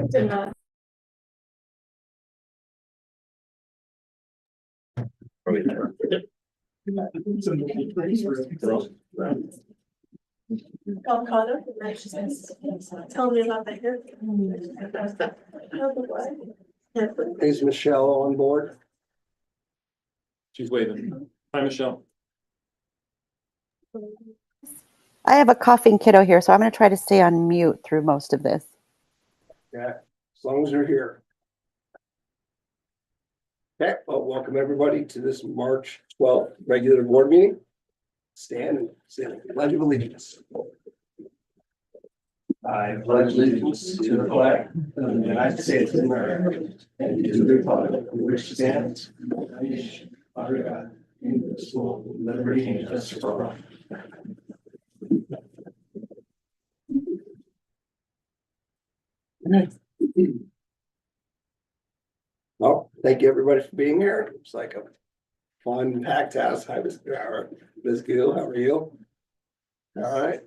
Did not. Calcutta, tell me about that here. Is Michelle on board? She's waving. Hi, Michelle. I have a coughing kiddo here, so I'm going to try to stay on mute through most of this. Yeah, as long as you're here. Okay, well, welcome everybody to this March 12th regular board meeting. Stand and say the Pledge of Allegiance. I pledge allegiance to the flag of the United States of America and to the republic for which stands one nation under God, indivisible, with liberty and justice for all. Well, thank you everybody for being here. It's like a fun packed house. Hi, Ms. Gill, how are you? All right.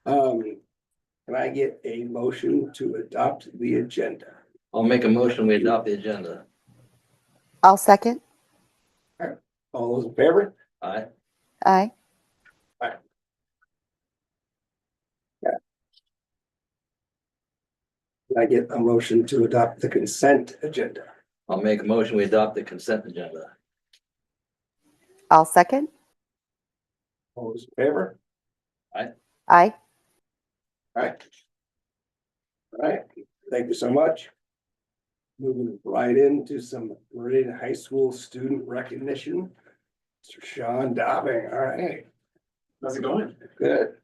Can I get a motion to adopt the agenda? I'll make a motion, we adopt the agenda. I'll second. All those in favor? Aye. Aye. Can I get a motion to adopt the consent agenda? I'll make a motion, we adopt the consent agenda. I'll second. All those in favor? Aye. All right. All right, thank you so much. Moving right into some Meridian High School student recognition. Mr. Sean Dobbing, all right. How's it going? Good.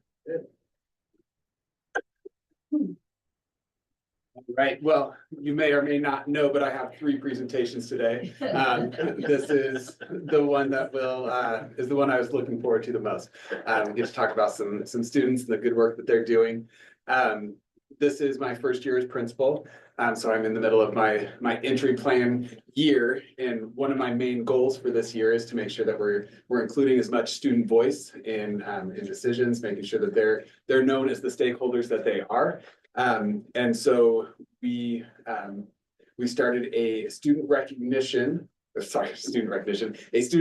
Right. Well, you may or may not know, but I have 3 presentations today. This is the one that is the one I was looking forward to the most. We get to talk about some students and the good work that they're doing. This is my first year as principal. So I'm in the middle of my entry plan year. And one of my main goals for this year is to make sure that we're including as much student voice in decisions, making sure that they're known as the stakeholders that they are. And so we started a student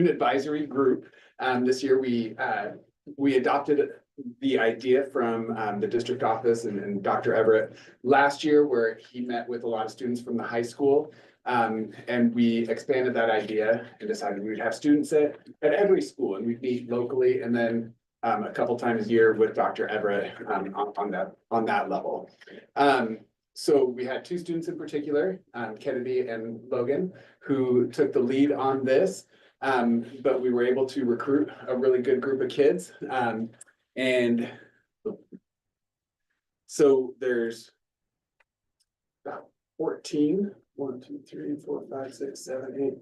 advisory group. This year we adopted the idea from the district office and Dr. Everett last year, where he met with a lot of students from the high school. And we expanded that idea and decided we'd have students at every school, and we'd meet locally, and then a couple times a year with Dr. Everett on that level. So we had 2 students in particular, Kennedy and Logan, who took the lead on this. But we were able to recruit a really good group of kids. And so there's about 14, 1, 2, 3, 4, 5, 6, 7, 8,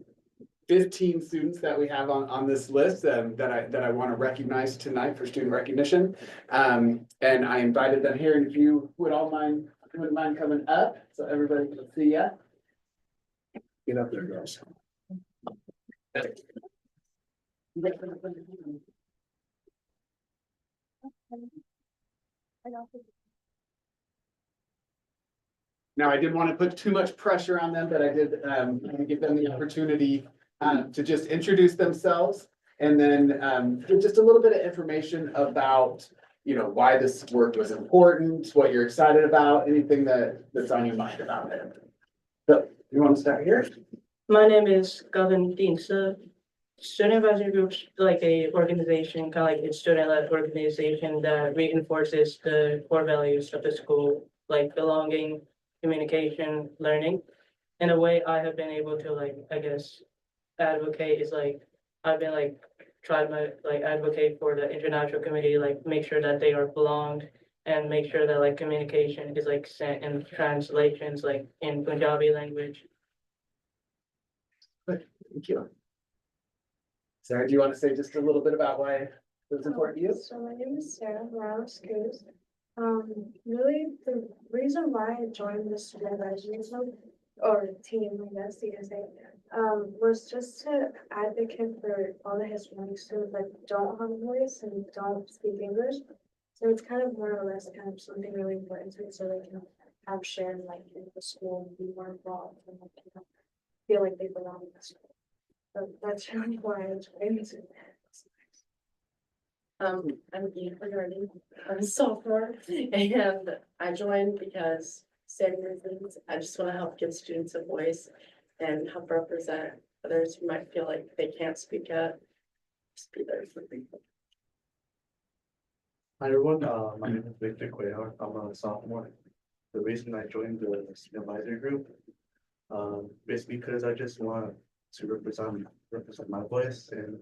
15 students that we have on this list that I want to recognize tonight for student recognition. And I invited them here, and if you wouldn't mind coming up so everybody can see ya. Get up there, girls. Now, I didn't want to put too much pressure on them, but I did give them the opportunity to just introduce themselves, and then give just a little bit of information about, why this work was important, what you're excited about, anything that's on your mind about it. So, you want to start here? My name is Gavin Diensa. Student advisory group's like a organization, kind of like a student-led organization that reinforces the core values of the school, like belonging, communication, learning. In a way, I have been able to advocate is I've been trying to advocate for the international committee, make sure that they are belonged, and make sure that communication is sent in translations in Punjabi language. Thank you. Sarah, do you want to say just a little bit about why it was important to you? So my name is Sarah Morales-Cruz. Really the reason why I joined the student advisory group or team, I guess you can say, was just to advocate for all the Hispanic students that don't have a voice and don't speak English. So it's kind of more or less kind of something really important to me, so they can have shared like in the school and be more involved and like, feel like they belong in the school. So that's really why I joined it. I'm Ian Garden. I'm a sophomore and I joined because same reasons. I just want to help give students a voice and help represent others who might feel like they can't speak up. Just be there for people. Hi everyone, my name is Victor Cuellar. I'm a sophomore. The reason I joined the student advisory group, is because I just want to represent my voice and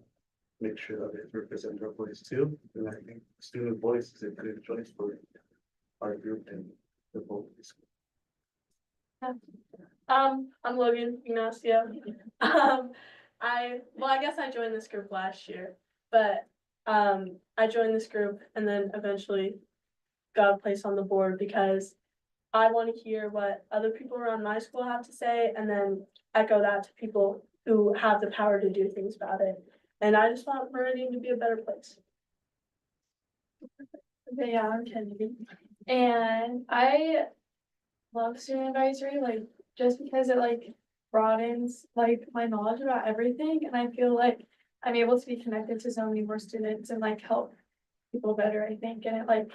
make sure that it represents their voice too. And I think student voice is a good choice for our group and the whole school. I'm Logan Ignacio. I guess I joined this group last year, but I joined this group and then eventually got a place on the board because I want to hear what other people around my school have to say and then echo that to people who have the power to do things about it. And I just want Meridian to be a better place. Okay, yeah, I'm Kennedy. And I love student advisory, like just because it like broadens like my knowledge about everything. And I feel like I'm able to be connected to so many more students and like help people better, I think. And it like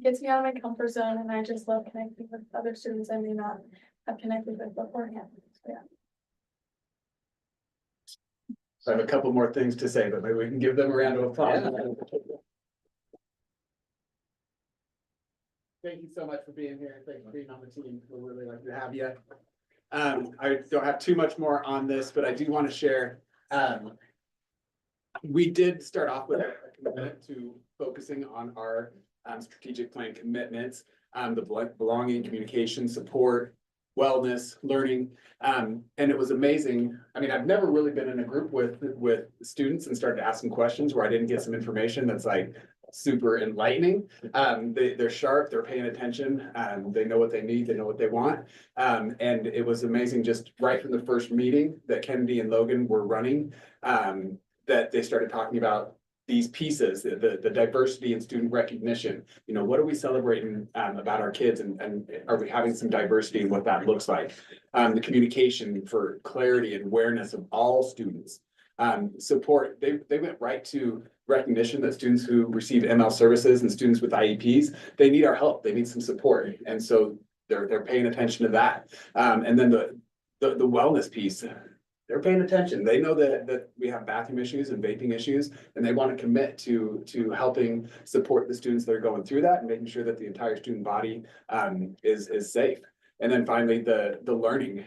gets me out of my comfort zone and I just love connecting with other students I may not have connected with beforehand. So yeah. So I have a couple more things to say, but maybe we can give them a round of applause. Thank you so much for being here. Thanks for being on the team. We're really lucky to have you. I don't have too much more on this, but I do want to share. We did start off with a commitment to focusing on our strategic plan commitments, the belonging, communication, support, wellness, learning. And it was amazing. I mean, I've never really been in a group with students and started asking questions where I didn't get some information that's like super enlightening. They're sharp, they're paying attention, they know what they need, they know what they want. And it was amazing just right from the first meeting that Kennedy and Logan were running, that they started talking about these pieces, the diversity and student recognition. You know, what are we celebrating about our kids and are we having some diversity in what that looks like? The communication for clarity and awareness of all students. Support, they went right to recognition that students who receive ML services and students with IEPs, they need our help, they need some support. And so they're paying attention to that. And then the wellness piece, they're paying attention. They know that we have bathroom issues and vaping issues, and they want to commit to helping support the students that are going through that and making sure that the entire student body is safe. And then finally, the learning,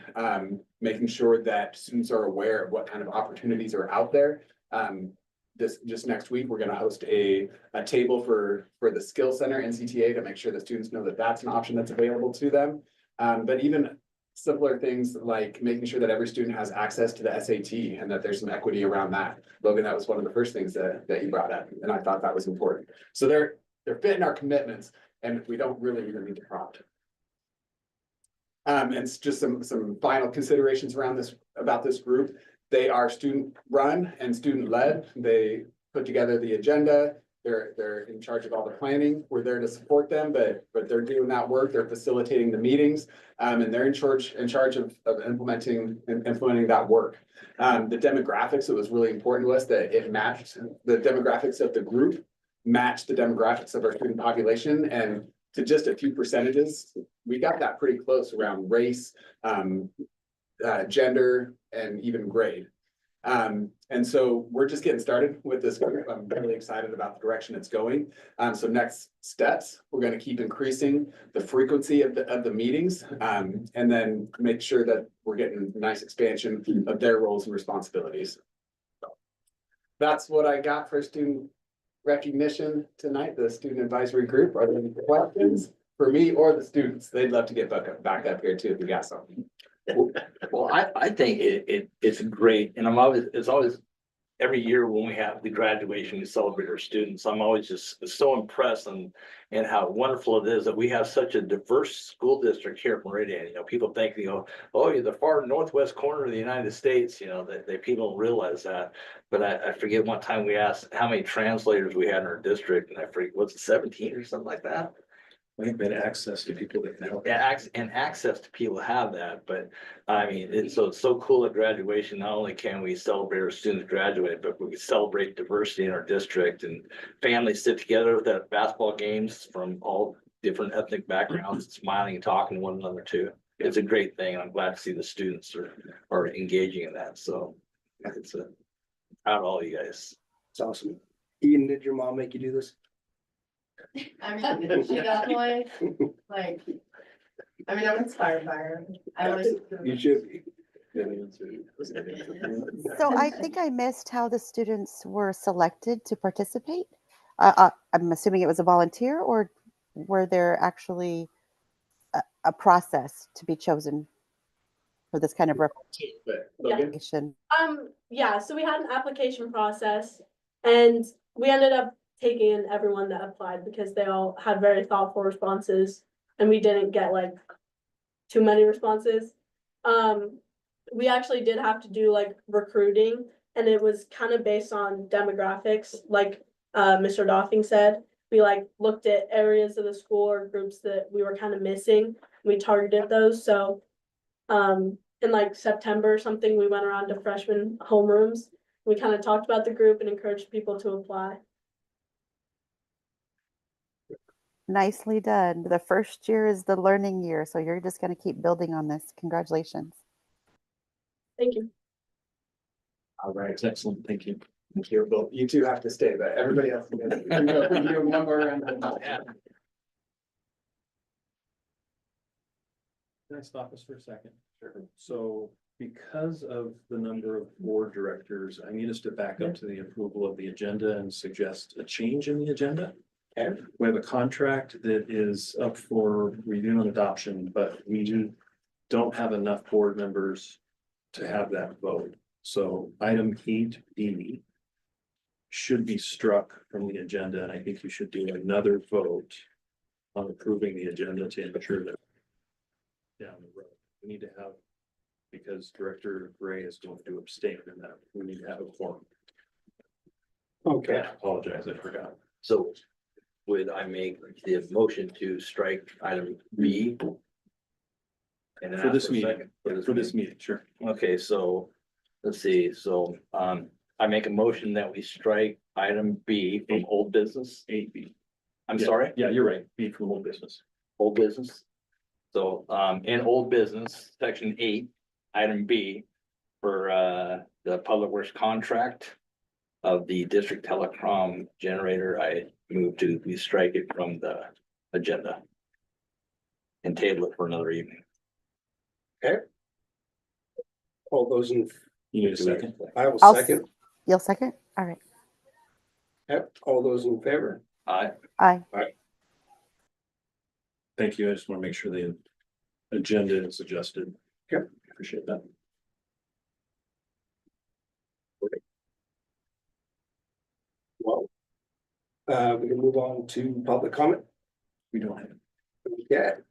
making sure that students are aware of what kind of opportunities are out there. Just next week, we're going to host a table for the Skill Center NCTA to make sure that students know that that's an option that's available to them. But even simpler things like making sure that every student has access to the SAT and that there's some equity around that. Logan, that was one of the first things that you brought up, and I thought that was important. So they're fitting our commitments, and we don't really even need to prompt. And it's just some final considerations around this about this group. They are student run and student led. They put together the agenda. They're in charge of all the planning. We're there to support them, but they're doing that work. They're facilitating the meetings, and they're in charge of implementing that work. The demographics, it was really important to us that it matched the demographics of the group, matched the demographics of our student population, and to just a few percentages, we got that pretty close around race, gender, and even grade. And so we're just getting started with this group. I'm really excited about the direction it's going. So next steps, we're going to keep increasing the frequency of the meetings, and then make sure that we're getting nice expansion of their roles and responsibilities. So that's what I got for student recognition tonight, the student advisory group. Are there any questions for me or the students? They'd love to get back up here too if you got something. Well, I think it's great, and it's always every year when we have the graduation, we celebrate our students. I'm always just so impressed and how wonderful it is that we have such a diverse school district here at Meridian. You know, people think, oh, you're the far northwest corner of the United States, you know, that people don't realize that. But I forget one time we asked how many translators we had in our district, and I forget, what's it, 17 or something like that? And access to people that can help. Yeah, and access to people have that, but I mean, it's so cool at graduation. Not only can we celebrate our students graduate, but we can celebrate diversity in our district, and families sit together at basketball games from all different ethnic backgrounds, smiling and talking to one another too. It's a great thing. I'm glad to see the students are engaging in that. So it's proud of all you guys. It's awesome. Ian, did your mom make you do this? I mean, she definitely, like, I mean, I'm inspired by her. I always. You should be. So I think I missed how the students were selected to participate. I'm assuming it was a volunteer, or were there actually a process to be chosen for this kind of But Logan, representation? Yeah, so we had an application process and we ended up taking in everyone that applied because they all had very thoughtful responses and we didn't get like too many responses. We actually did have to do like recruiting and it was kind of based on demographics, like Mr. Doffing said. We like looked at areas of the school or groups that we were kind of missing. We targeted those. So in like September or something, we went around to freshman homerooms. We kind of talked about the group and encouraged people to apply. Nicely done. The first year is the learning year, so you're just going to keep building on this. Congratulations. Thank you. All right, excellent. Thank you. thank you. Well, you two have to stay, but everybody else. We can do one more round. Can I stop us for a second? Sure. So because of the number of board directors, I need us to back up to the approval of the agenda and suggest a change in the agenda. Okay. We have a contract that is up for review and adoption, but we don't have enough board members to have that vote. So item 8B should be struck from the agenda, and I think you should do another vote on approving the agenda to ensure that down the road. We need to have, because Director Gray is going to abstain in that, we need to have a forum. Okay. I apologize, I forgot. So would I make the motion to strike item B? And then For ask this a meeting, second? for this meeting, sure. Okay, so let's see, so I make a motion that we strike item B from old business. 8B. I'm Yeah, sorry, Yeah, you're right. B from old business. old business. So in old business, section 8, item B, for the public works contract of the district telecom generator, I move to we strike it from the agenda and table it for another evening. All those in, You need a second? I will I'll second. You'll second? All right. Yep, all those in favor? Aye. Aye. Thank you. I just want to make sure the agenda is adjusted. Okay. Appreciate that. Well, we can move on to public comment. We don't have. Okay.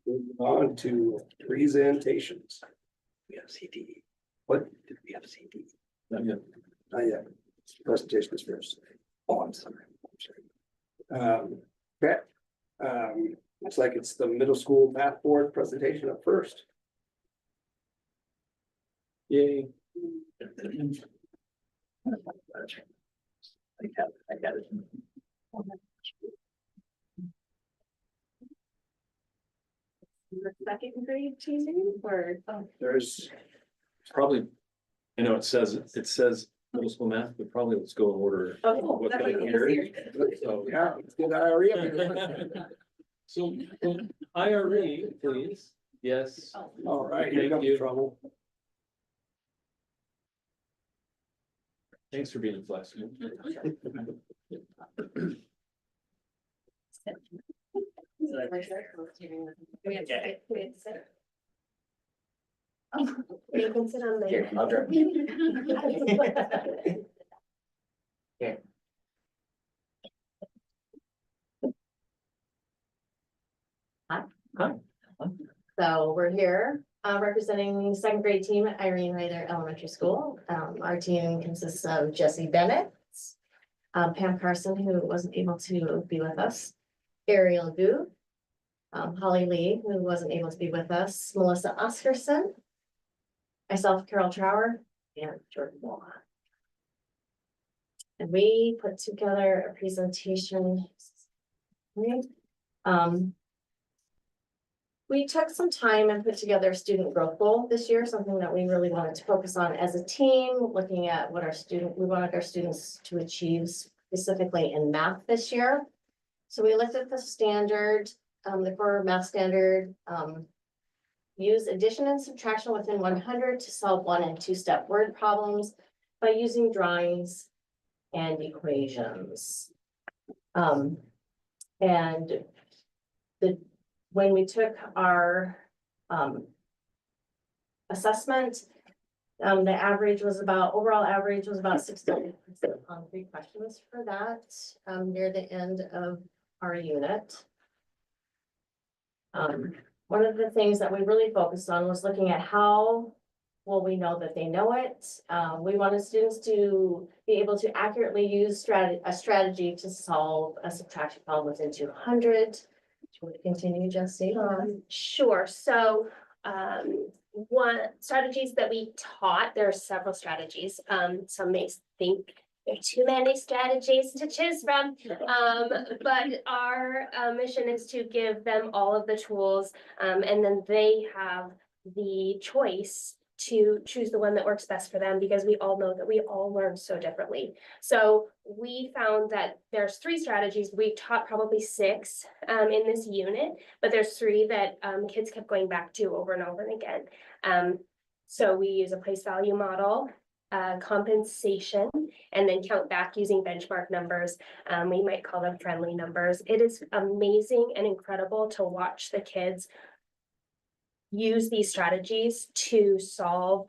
Moving on to presentations. We have CD. What? Did we have CD? Not yet. Not yet. Presentation is first. Oh, I'm sorry. Okay. Looks like it's the middle school math board presentation up first. Yay. I got it. The second grade teasing or? There's, Probably, I know it says middle school math, but probably let's go in order. Oh, What's that's going what here? it So, yeah, let's get IRE up here. So, IRE, please. Yes. All right, here Thank comes you. trouble. Thanks for being flexible. You can sit on there. So we're here representing second grade team at Irene Rayther Elementary School. Our team consists of Jesse Bennett, Pam Carson, who wasn't able to be with us, Ariel Gu, Holly Lee, who wasn't able to be with us, Melissa Oscarson, myself, Carol Trower, and Jordan Wall. And we put together a presentation. Right? We took some time and put together a student growth goal this year, something that we really wanted to focus on as a team, looking at what we wanted our students to achieve specifically in math this year. So we looked at the standard, the core math standard, use addition and subtraction within 100 to solve 1- and 2-step word problems by using drawings and equations. And when we took our assessment, the average was about, overall average was about 60 on 3 questions for that, near the end of our unit. One of the things that we really focused on was looking at how will we know that they know it. We wanted students to be able to accurately use a strategy to solve a subtraction problem within 200. Do you want to continue, Jesse? Sure. So, one strategies that we taught, there are several strategies. Some may think there are too many strategies to choose from. But our mission is to give them all of the tools, and then they have the choice to choose the one that works best for them, because we all know that we all learn so differently. So we found that there's 3 strategies. We taught probably 6 in this unit, but there's 3 that kids kept going back to over and over and again. So we use a place value model, compensation, and then count back using benchmark numbers. We might call them friendly numbers. It is amazing and incredible to watch the kids use these strategies to solve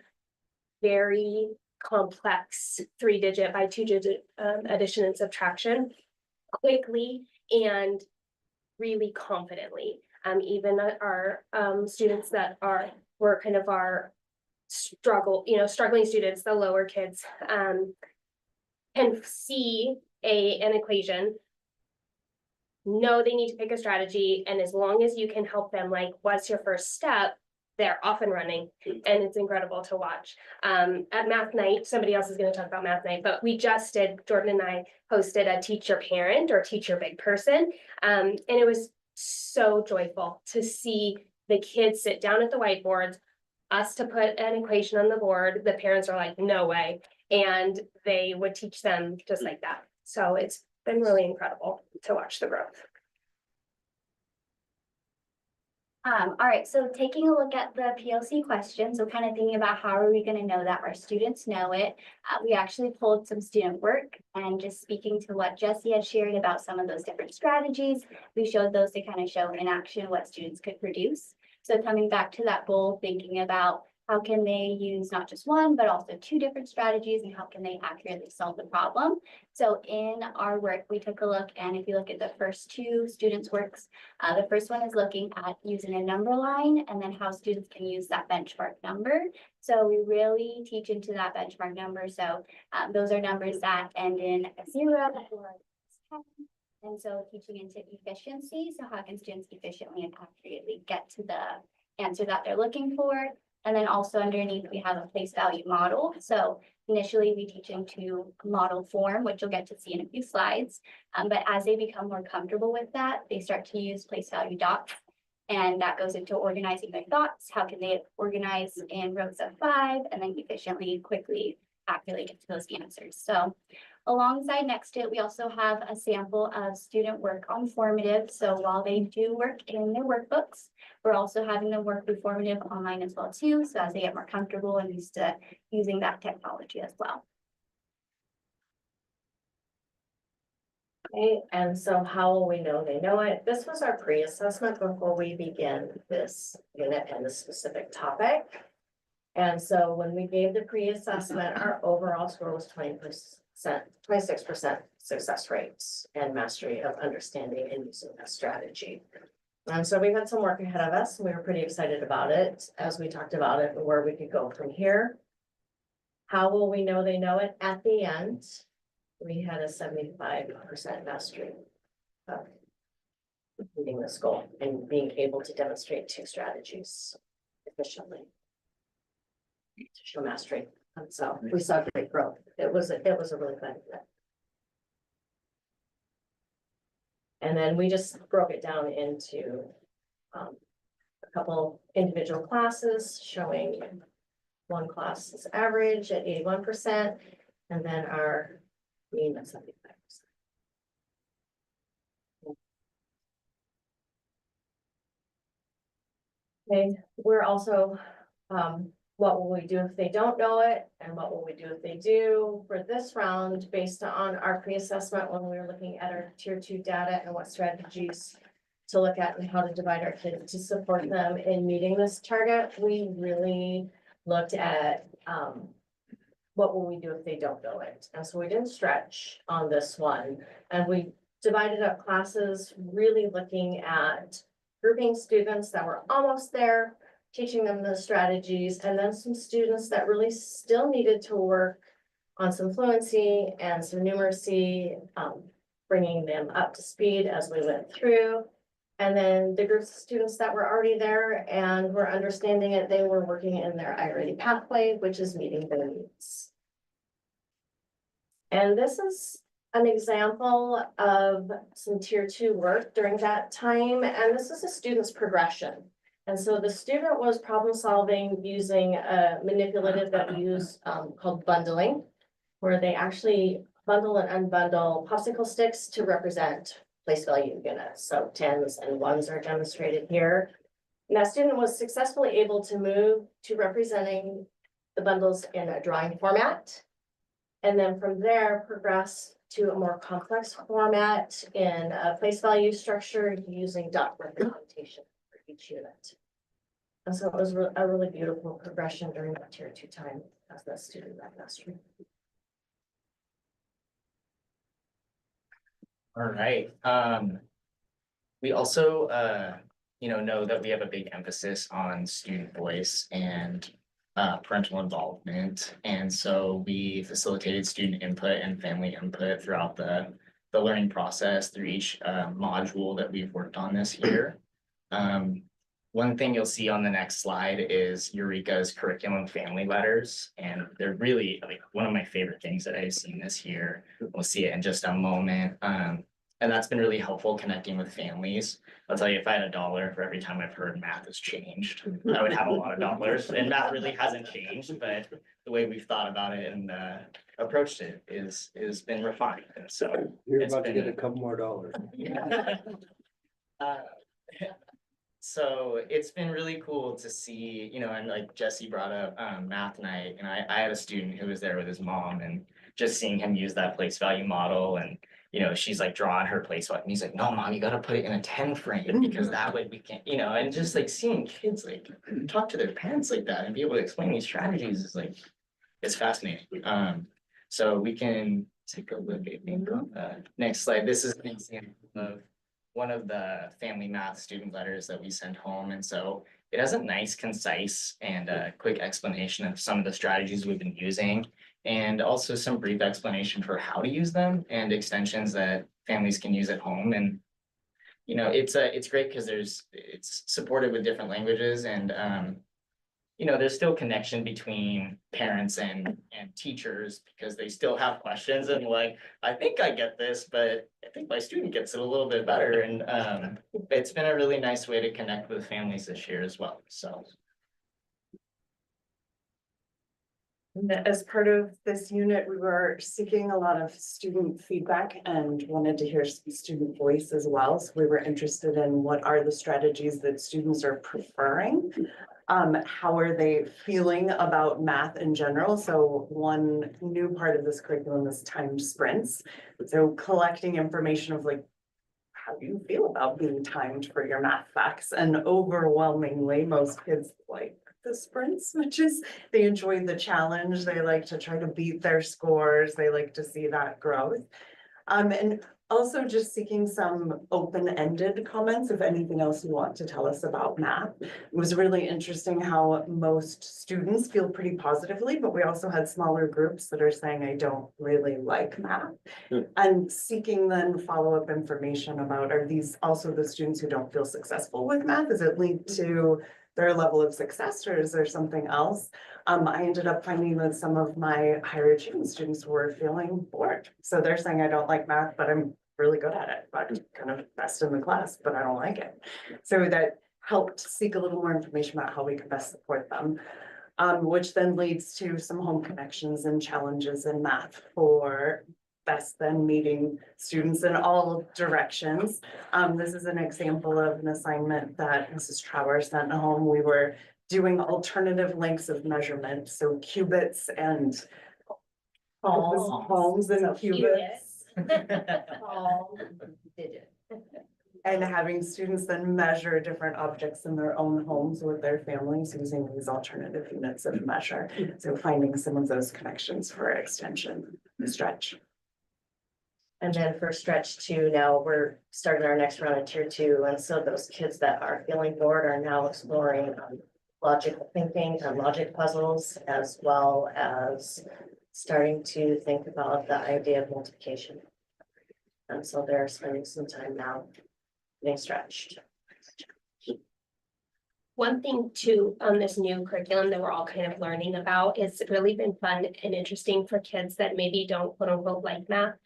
very complex 3-digit by 2-digit addition and subtraction quickly and really confidently. Even our students that were kind of our struggling students, the lower kids, can see an equation, know they need to pick a strategy, and as long as you can help them, like, what's your first step, they're off and running, and it's incredible to watch. At math night, somebody else is going to talk about math night, but Jordan and I hosted a teacher parent or teacher big person, and it was so joyful to see the kids sit down at the whiteboards, us to put an equation on the board, the parents are like, no way, and they would teach them just like that. So it's been really incredible to watch the growth. All right, so taking a look at the PLC question, so kind of thinking about how are we going to know that our students know it, we actually pulled some student work, and just speaking to what Jesse had shared about some of those different strategies, we showed those to kind of show in action what students could produce. So coming back to that goal, thinking about how can they use not just one, but also 2 different strategies, and how can they accurately solve the problem? So in our work, we took a look, and if you look at the first 2 students' works, the first one is looking at using a number line and then how students can use that benchmark number. So we really teach into that benchmark number. So those are numbers that end in a 0 or 10. And so teaching into efficiency. So how can students efficiently and accurately get to the answer that they're looking for? And then also underneath, we have a place value model. So initially we teach into model form, which you'll get to see in a few slides. But as they become more comfortable with that, they start to use place value dots. And that goes into organizing their thoughts. How can they organize in rows of 5 and then efficiently, quickly, accurately get to those answers? So alongside next to it, we also have a sample of student work on formative. So while they do work in their workbooks, we're also having them work through formative online as well too. So as they get more comfortable and used to using that technology as well. Okay, and so how will we know they know it? This was our pre-assessment before we begin this unit and this specific topic. And so when we gave the pre-assessment, our overall score was 26% success rates and mastery of understanding and using that strategy. And so we've had some work ahead of us, and we were pretty excited about it as we talked about it and where we could go from here. How will we know they know it? At the end, we had a 75% mastery of meeting this goal and being able to demonstrate two strategies efficiently to show mastery. And so we saw great growth. It was a really fun event. And then we just broke it down into a couple individual classes showing one class's average at 81%, and then our mean at 75%. Okay, we're also, what will we do if they don't know it? And what will we do if they do? For this round, based on our pre-assessment, when we were looking at our tier 2 data and what strategies to look at and how to divide our kids to support them in meeting this target, we really looked at what will we do if they don't know it? And so we didn't stretch on this one. And we divided up classes, really looking at grouping students that were almost there, teaching them the strategies, and then some students that really still needed to work on some fluency and some numeracy, bringing them up to speed as we went through. And then the groups of students that were already there and were understanding it, they were working in their I-ready pathway, which is meeting their needs. And this is an example of some tier 2 work during that time. And this is a student's progression. And so the student was problem solving using a manipulative that we use called bundling, where they actually bundle and unbundle popsicle sticks to represent place value units. So 10s and 1s are demonstrated here. And that student was successfully able to move to representing the bundles in a drawing format. And then from there, progress to a more complex format in a place value structure using dot representation for each unit. And so it was a really beautiful progression during that tier 2 time as that student got mastery. All right. We also, know that we have a big emphasis on student voice and parental involvement. And so we facilitated student input and family input throughout the learning process through each module that we've worked on this year. One thing you'll see on the next slide is Eureka's curriculum family letters. And they're really like one of my favorite things that I've seen this year. We'll see it in just a moment. And that's been really helpful connecting with families. I'll tell you, if I had $1 for every time I've heard math has changed, I would have a lot of dollars. And math really hasn't changed, but the way we've thought about it and approached it is been refined. And so You're it's about to been- get a couple more dollars. So it's been really cool to see, and like Jesse brought up math night, and I had a student who was there with his mom, and just seeing him use that place value model, and she's like drawing her place value, and he's like, no, Mom, you got to put it in a 10 frame because that way we can, and just like seeing kids like talk to their parents like that and be able to explain these strategies is like, it's fascinating. So we can take a look at the next slide. This is an example of one of the family math student letters that we sent home. And so it has a nice, concise, and quick explanation of some of the strategies we've been using, and also some brief explanation for how to use them and extensions that families can use at home. And it's great because it's supported with different languages, and there's still connection between parents and teachers because they still have questions and like, I think I get this, but I think my student gets it a little bit better. And it's been a really nice way to connect with families this year as well. So. As part of this unit, we were seeking a lot of student feedback and wanted to hear some student voice as well. So we were interested in what are the strategies that students are preferring. How are they feeling about math in general? So one new part of this curriculum is timed sprints. So collecting information of like, how do you feel about being timed for your math facts? And overwhelmingly, most kids like the sprints, which is they enjoy the challenge. They like to try to beat their scores. They like to see that growth. And also just seeking some open-ended comments, if anything else you want to tell us about math. It was really interesting how most students feel pretty positively, but we also had smaller groups that are saying, I don't really like math. And seeking then follow-up information about, are these also the students who don't feel successful with math? Is it linked to their level of success, or is there something else? I ended up finding that some of my higher achieving students were feeling bored. So they're saying, I don't like math, but I'm really good at it, but kind of best in the class, but I don't like it. So that helped seek a little more information about how we can best support them. Which then leads to some home connections and challenges in math for best then meeting students in all directions. This is an example of an assignment that Mrs. Trower sent home. We were doing alternative lengths of measurement, so cubits and palms and cubits. And having students then measure different objects in their own homes with their families using these alternative units of measure. So finding some of those connections for extension, stretch. And then for stretch 2, now we're starting our next round of tier 2. And so those kids that are feeling bored are now exploring logical thinking and logic puzzles, as well as starting to think about the idea of multiplication. And so they're spending some time now getting stretched. One thing too, on this new curriculum that we're all kind of learning about, it's really been fun and interesting for kids that maybe don't quote unquote like math.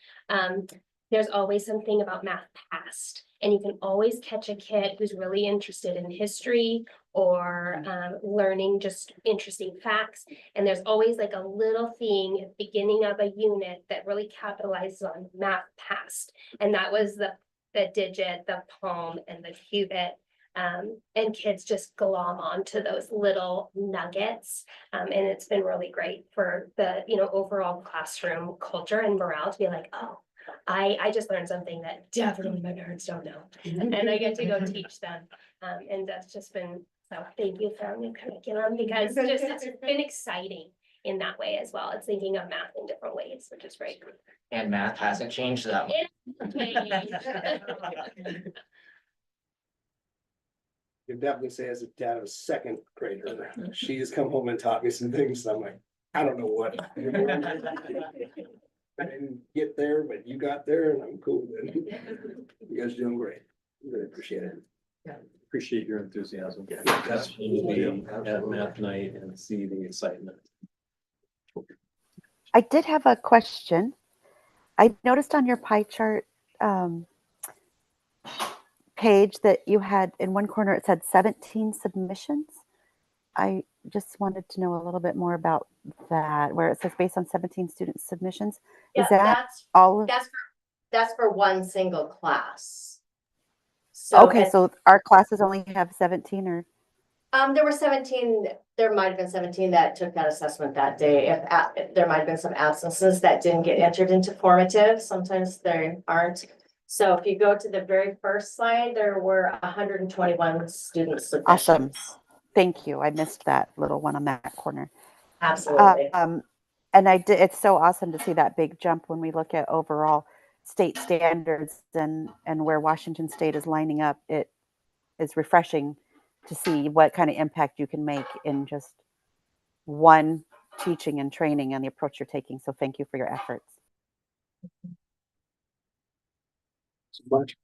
There's always something about math past, and you can always catch a kid who's really interested in history or learning just interesting facts. And there's always like a little thing at the beginning of a unit that really capitalizes on math past. And that was the digit, the palm, and the cubit. And kids just glom onto those little nuggets. And it's been really great for the, overall classroom culture and morale to be like, oh, I just learned something that definitely my parents don't know. And I get to go teach them. And that's just been, so thank you for our new curriculum, because it's been exciting in that way as well. It's thinking of math in different ways, which is great. And math hasn't changed that much. You definitely say as a dad of a second grader, she has come home and taught me some things. I'm like, I don't know what. I didn't get there, but you got there and I'm cool with it. You guys are doing great. Really appreciate it. Appreciate your enthusiasm. That's at math night and see the excitement. I did have a question. I noticed on your pie chart page that you had in one corner, it said 17 submissions. I just wanted to know a little bit more about that, where it says based on 17 student submissions. Yeah, Is that all of that's for one single class. So, okay, so our classes only have 17 or? There were 17, there might have been 17 that took that assessment that day. If there might have been some absences that didn't get entered into formative, sometimes there aren't. So if you go to the very first slide, there were 121 students. Awesome. Thank you. I missed that little one on that corner. Absolutely. And it's so awesome to see that big jump when we look at overall state standards and where Washington State is lining up. It is refreshing to see what kind of impact you can make in just one teaching and training and the approach you're taking. So thank you for your efforts. So much.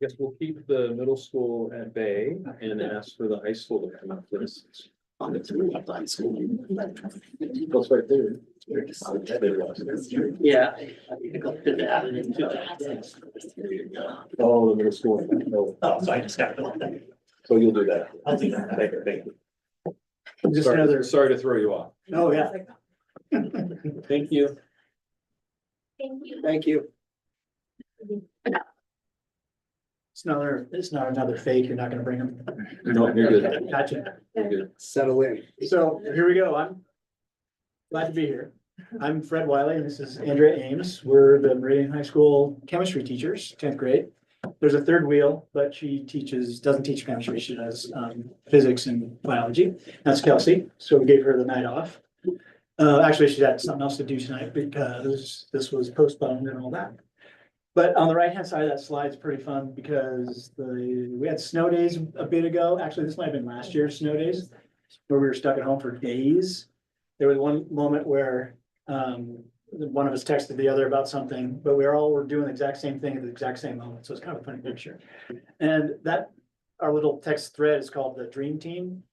Guess we'll keep the middle school at bay and ask for the high school to come up, please. Goes right there. Yeah. Oh, the middle school. Oh, so I just got it. So you'll do that. I'll do that. Thank you. Just Sorry- another, Sorry to throw you off. oh, yeah. Thank you. Thank you. Thank you. It's not another fake, you're not gonna bring them. No, you're good. Gotcha. You're good. Settle in. So here we go. I'm glad to be here. I'm Fred Wiley and this is Andrea Ames. We're the Meridian High School chemistry teachers, 10th grade. there's a third wheel, but she doesn't teach chemistry. She does physics and biology. That's Kelsey. So we gave her the night off. Actually, she had something else to do tonight because this was postponed and all that. But on the right-hand side of that slide is pretty fun because we had snow days a bit ago. Actually, this might have been last year's snow days where we were stuck at home for days. There was one moment where one of us texted the other about something, but we were doing the exact same thing at the exact same moment. So it's kind of a funny picture. And our little text thread is called the Dream Team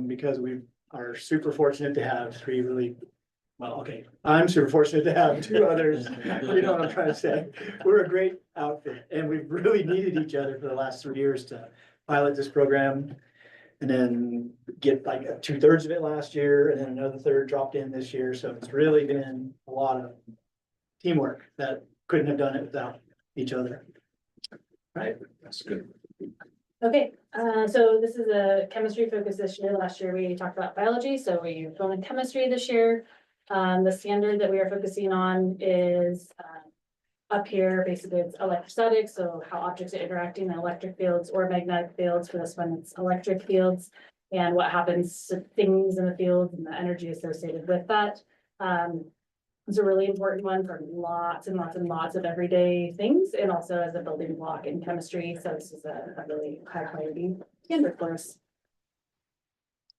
because we are super fortunate to have three really, well, okay, I'm super fortunate to have two others. You know what I'm trying to say? We're a great outfit and we've really needed each other for the last 3 years to pilot this program. And then get like 2/3 of it last year and then another third dropped in this year. So it's really been a lot of teamwork that couldn't have done it without each other. Right? That's good. Okay, so this is a chemistry focus this year. Last year we talked about biology, so we're going chemistry this year. The standard that we are focusing on is up here, basically it's electrostatics, so how objects are interacting in electric fields or magnetic fields. For this one, it's electric fields and what happens to things in the field and the energy associated with that. It's a really important one for lots and lots and lots of everyday things and also as a building block in chemistry. So this is a really high priority standard for us.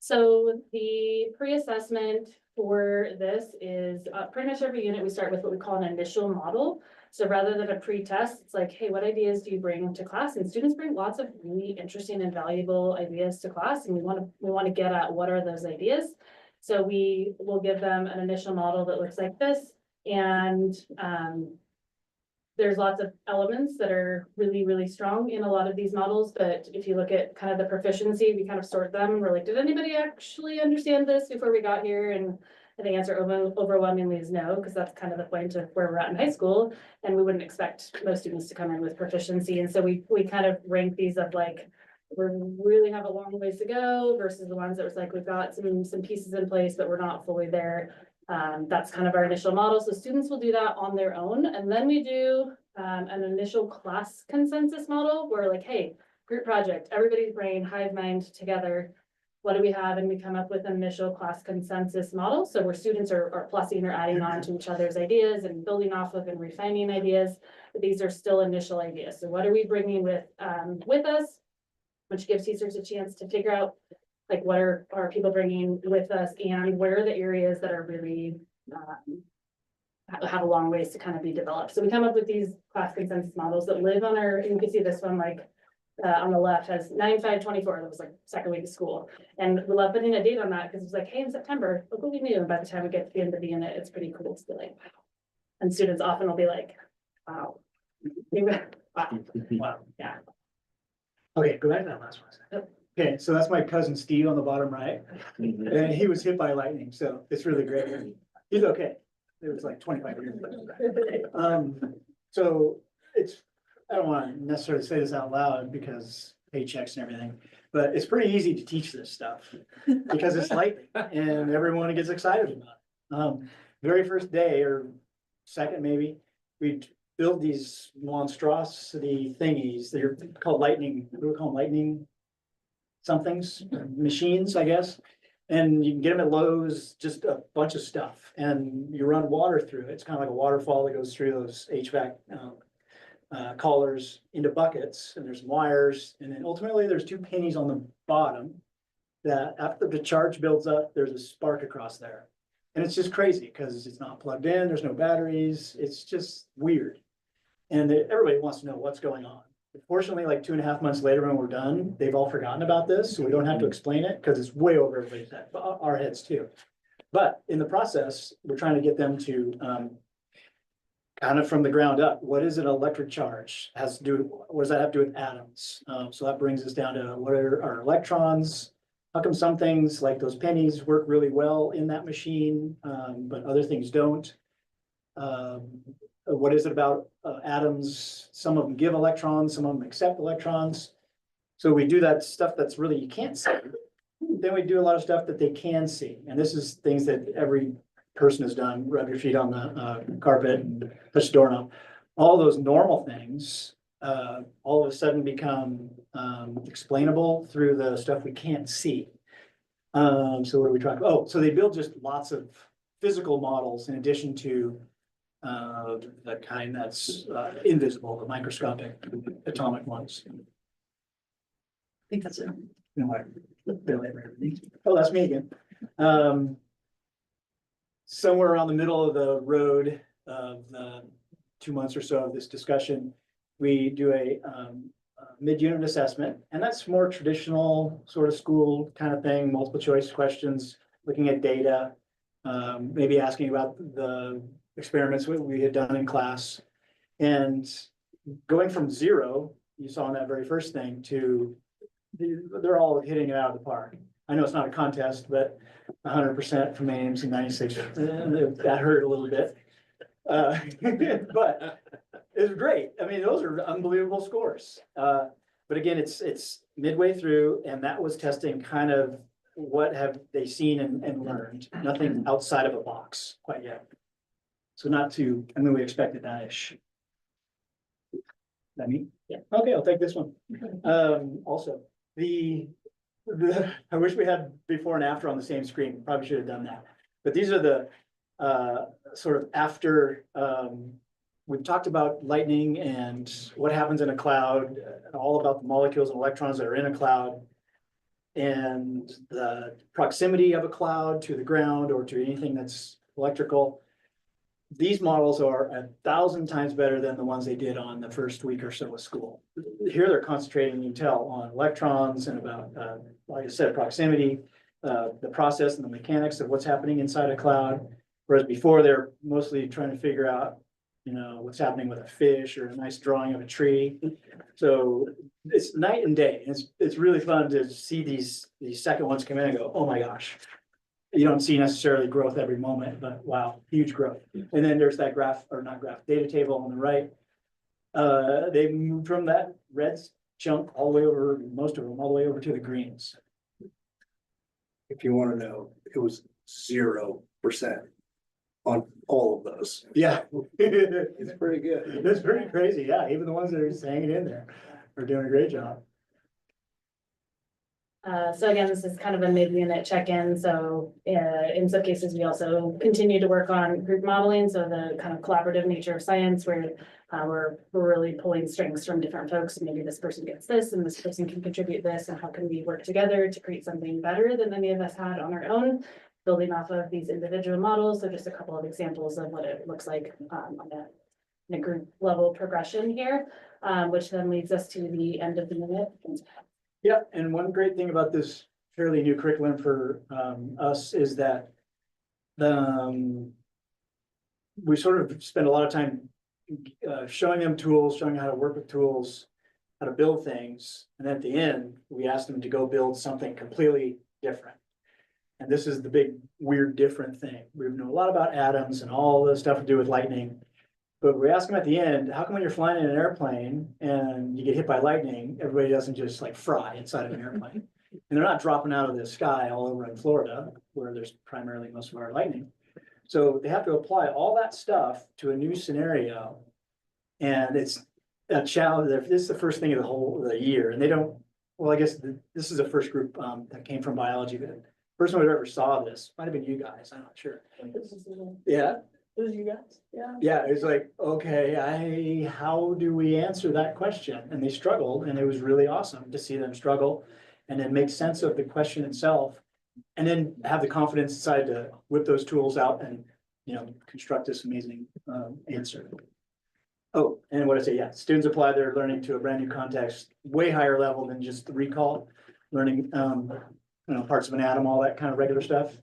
So the pre-assessment for this is pretty much every unit we start with what we call an initial model. So rather than a pre-test, it's like, hey, what ideas do you bring to class? And students bring lots of really interesting and valuable ideas to class, and we want to get at what are those ideas. So we will give them an initial model that looks like this, and there's lots of elements that are really, really strong in a lot of these models. But if you look at kind of the proficiency, we kind of sort them. We're like, did anybody actually understand this before we got here? And the answer overwhelmingly is no, because that's kind of the point of where we're at in high school. And we wouldn't expect most students to come in with proficiency. And so we kind of rank these of like, we really have a long ways to go versus the ones that was like, we've got some pieces in place, but we're not fully there. That's kind of our initial model. So students will do that on their own. And then we do an initial class consensus model where like, hey, group project, everybody's brain, hive mind together. What do we have? And we come up with an initial class consensus model. So where students are plussing or adding on to each other's ideas and building off of and refining ideas. But these are still initial ideas. So what are we bringing with us? Which gives teachers a chance to figure out like what are people bringing with us and where are the areas that are really have a long ways to kind of be developed. So we come up with these class consensus models that live on you can see this one like on the left has 9/5/24. That was like second week of school. And we love putting a date on that because it's like, hey, in September, look what we knew. And by the time we get to the end of the unit, it's pretty cool to be like, wow. And students often will be like, wow. Wow. Yeah. Okay, go back to that last one. Okay, so that's my cousin Steve on the bottom right. And he was hit by lightning, so it's really great. He's okay. It was like 25 years ago. So I don't want to necessarily say this out loud because paychecks and everything, but it's pretty easy to teach this stuff because it's lightning and everyone gets excited about it. Very first day or second maybe, we build these monstrosity thingies. They're called lightning, what do we call them? Lightning somethings, machines, I guess. And you can get them at Lowe's, just a bunch of stuff. And you run water through it. It's kind of like a waterfall that goes through those HVAC collars into buckets. And there's wires. And then ultimately there's two pennies on the bottom that after the charge builds up, there's a spark across there. And it's just crazy because it's not plugged in. There's no batteries. It's just weird. And everybody wants to know what's going on. Fortunately, like 2.5 months later when we're done, they've all forgotten about this. So we don't have to explain it because it's way over everybody's head, our heads too. But in the process, we're trying to get them to kind of from the ground up. What is an electric charge? What does that have to do with atoms? So that brings us down to what are our electrons? How come some things like those pennies work really well in that machine, but other things don't? What is it about atoms? Some of them give electrons, some of them accept electrons. So we do that stuff that's really you can't see. Then we do a lot of stuff that they can see. And this is things that every person has done, rub your feet on the carpet and touch the doorknob. All those normal things all of a sudden become explainable through the stuff we can't see. So what are we talking? Oh, so they build just lots of physical models in addition to the kind that's invisible, the microscopic atomic ones. I think that's it. You know, oh, that's me again. Somewhere around the middle of the road of the 2 months or so of this discussion, we do a mid-unit assessment, and that's more traditional sort of school kind of thing, multiple choice questions, looking at data, maybe asking about the experiments we had done in class, and going from 0, you saw in that very first thing, to they're all hitting it out of the park. I know it's not a contest, but 100% from Ames and 96, that hurt a little bit. But it's great. I mean, those are unbelievable scores. But again, it's midway through, and that was testing kind of what have they seen and learned, nothing outside of a box quite yet. So not too, I mean, we expected that-ish. That me? Yeah. Okay, I'll take this one. Also, I wish we had before and after on the same screen. Probably should have done that. But these are the sort of after we've talked about lightning and what happens in a cloud, all about the molecules and electrons that are in a cloud, and the proximity of a cloud to the ground or to anything that's electrical. These models are 1,000 times better than the ones they did on the first week or so of school. Here they're concentrating, you can tell, on electrons and about, like I said, proximity, the process and the mechanics of what's happening inside a cloud. Whereas before they're mostly trying to figure out, you know, what's happening with a fish or a nice drawing of a tree. So it's night and day. It's really fun to see these second ones come in and go, oh my gosh. You don't see necessarily growth every moment, but wow, huge growth. And then there's that graph, or not graph, data table on the right. They moved from that red chunk all the way over, most of them, all the way over to the greens. If you want to know, it was 0% on all of those. Yeah. It's pretty good. It's pretty crazy. Yeah, even the ones that are just hanging in there are doing a great job. So again, this is kind of a mid-unit check-in. So in some cases, we also continue to work on group modeling. So the kind of collaborative nature of science where we're really pulling strengths from different folks. Maybe this person gets this and this person can contribute this, and how can we work together to create something better than any of us had on our own, building off of these individual models. So just a couple of examples of what it looks like in a group level progression here, which then leads us to the end of the unit. Yeah, and one great thing about this fairly new curriculum for us is that we sort of spend a lot of time showing them tools, showing them how to work with tools, how to build things, and at the end, we ask them to go build something completely different. And this is the big, weird, different thing. We know a lot about atoms and all the stuff to do with lightning. But we ask them at the end, how come when you're flying in an airplane and you get hit by lightning, everybody doesn't just like fry inside of an airplane? And they're not dropping out of the sky all over in Florida, where there's primarily most of our lightning. So they have to apply all that stuff to a new scenario. And it's a challenge. This is the first thing of the year. And they don't, well, I guess this is the first group that came from biology. The first one who ever saw this might have been you guys, I'm not sure. Yeah. It was you guys, yeah. Yeah, it was like, okay, how do we answer that question? And they struggled, and it was really awesome to see them struggle and then make sense of the question itself. And then have the confidence inside to whip those tools out and, you know, construct this amazing answer. Oh, and what I say, yeah, students apply their learning to a brand new context, way higher level than just the recall, learning, you know, parts of an atom, all that kind of regular stuff.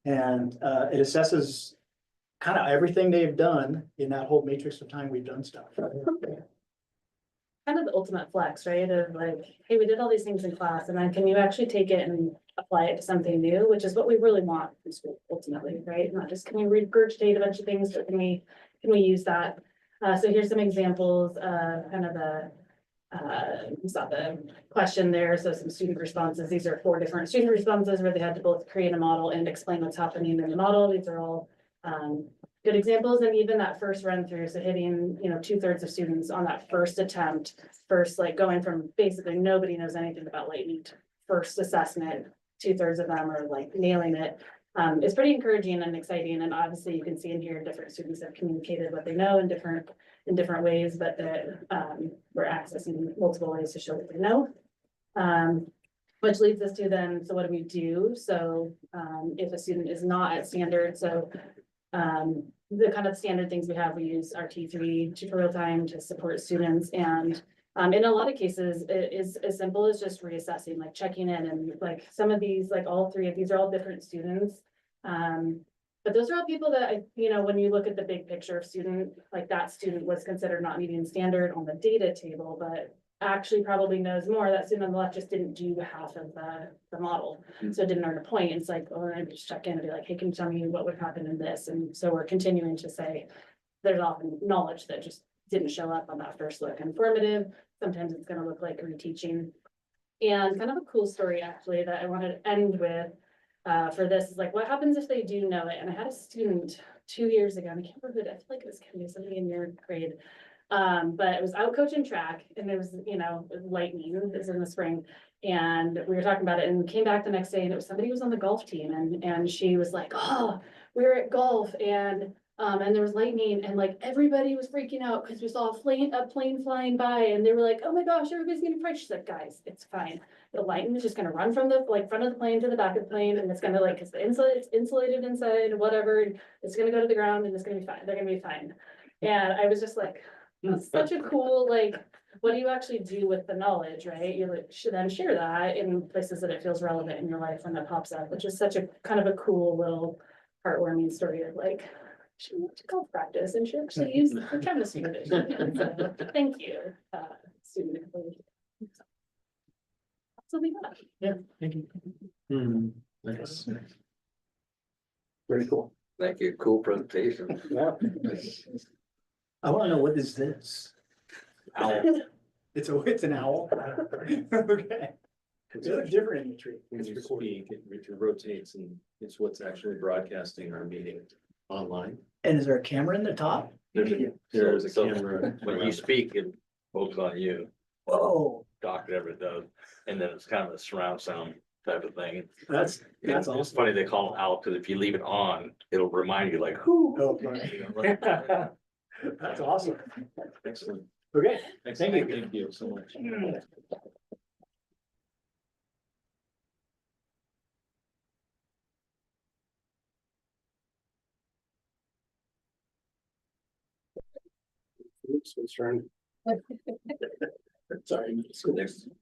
And it assesses kind of everything they've done in that whole matrix of time we've done stuff. Kind of the ultimate flex, right? Of like, hey, we did all these things in class, and then can you actually take it and apply it to something new, which is what we really want in school ultimately, right? Not just can we regurgitate a bunch of things, but can we use that? So here's some examples of kind of the you saw the question there. So some student responses. These are 4 different student responses where they had to both create a model and explain what's happening in the model. These are all good examples, and even that first run through, so hitting, 2/3 of students on that first attempt. First, like going from basically nobody knows anything about lightning to first assessment, 2/3 of them are like nailing it. It's pretty encouraging and exciting, and obviously you can see and hear different students have communicated what they know in different ways, but that we're accessing multiple ways to show what they know. Which leads us to then, so what do we do? So if a student is not at standard, so the kind of standard things we have, we use our T3 tutorial time to support students, and in a lot of cases, it is as simple as just reassessing, like checking in, and like some of these, like all three of these are all different students. But those are all people that when you look at the big picture of student, like that student was considered not meeting standard on the data table, but actually probably knows more. That student on the left just didn't do half of the model. So it didn't earn a point. It's like, oh, I just check in and be like, hey, can you tell me what would happen in this? And so we're continuing to say, there's often knowledge that just didn't show up on that first look. Informative, sometimes it's gonna look like reteaching. And kind of a cool story actually that I wanted to end with for this is like, what happens if they do know it? And I had a student 2 years ago, and I can't remember who, I feel like it was Kenny, somebody in your grade. But it was out coaching track, and it was, lightning, it was in the spring. And we were talking about it, and came back the next day, and it was somebody who was on the golf team, and she was like, oh, we were at golf, and there was lightning, and like everybody was freaking out because we saw a plane flying by, and they were like, oh my gosh, everybody's gonna crash. She's like, guys, it's fine. The lightning is just gonna run from the front of the plane to the back of the plane, and it's gonna cause it's insulated inside, whatever, it's gonna go to the ground, and it's gonna be fine. They're gonna be fine. And I was just like, that's such a cool, what do you actually do with the knowledge, right? You should then share that in places that it feels relevant in your life when that pops up, which is such a kind of a cool little heartwarming story of she went to golf practice and she actually used her chemistry vision. So thank you, student. That's what we got. Yeah, thank you. Nice. Very cool. Thank you. Cool presentation. Yeah. I wanna know, what is this? Owl. It's an owl? Okay. It's a different imagery. When you speak, it rotates, and it's what's actually broadcasting our meeting online. And is there a camera in the top? There's a So camera. when you speak, it focuses on you. Whoa, Dr. Everett does, and then it's kind of a surround sound type of thing. that's It's awesome. funny they call them out, because if you leave it on, it'll remind you like, who? Oh, right. That's awesome. Excellent. Okay, Thank you. Thank you so much. It's turn. sorry.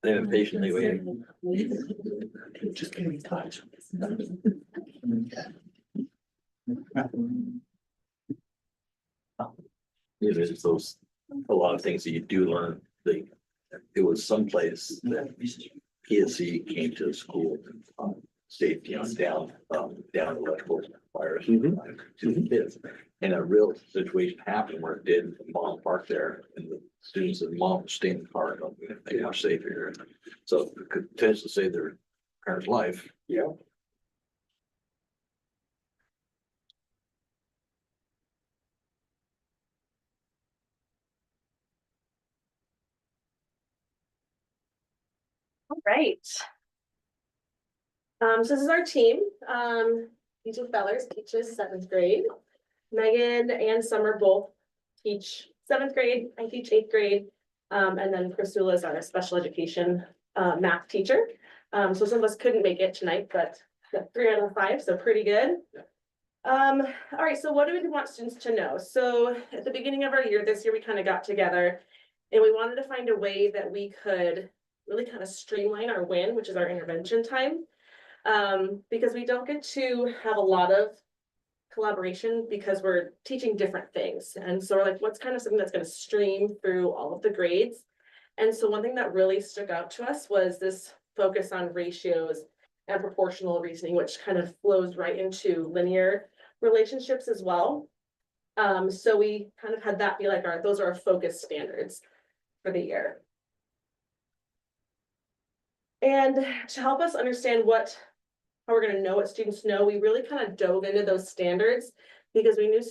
They're patiently waiting. Just give me touch. There's those, a lot of things that you do learn. It was someplace that PSC came to the school, safety on down electrical wires to the kids. And a real situation happened where it did, mom parked there, and the students said, mom, stay in the car, they are safe here. So it could potentially save their parent's life. Yeah. All right. So this is our team. DJ Fellers teaches 7th grade. Megan and Summer both teach 7th grade. I teach 8th grade. And then Christula is our special education math teacher. So some of us couldn't make it tonight, but 3 out of 5, so pretty good. All right, so what do we want students to know? So at the beginning of our year, this year, we kind of got together and we wanted to find a way that we could really kind of streamline our win, which is our intervention time. Because we don't get to have a lot of collaboration because we're teaching different things. And so we're like, what's kind of something that's going to stream through all of the grades? And so one thing that really stuck out to us was this focus on ratios and proportional reasoning, which kind of flows right into linear relationships as well. So we kind of had that be like those are our focus standards for the year. And to help us understand how we're going to know what students know, we really kind of dove into those standards because we knew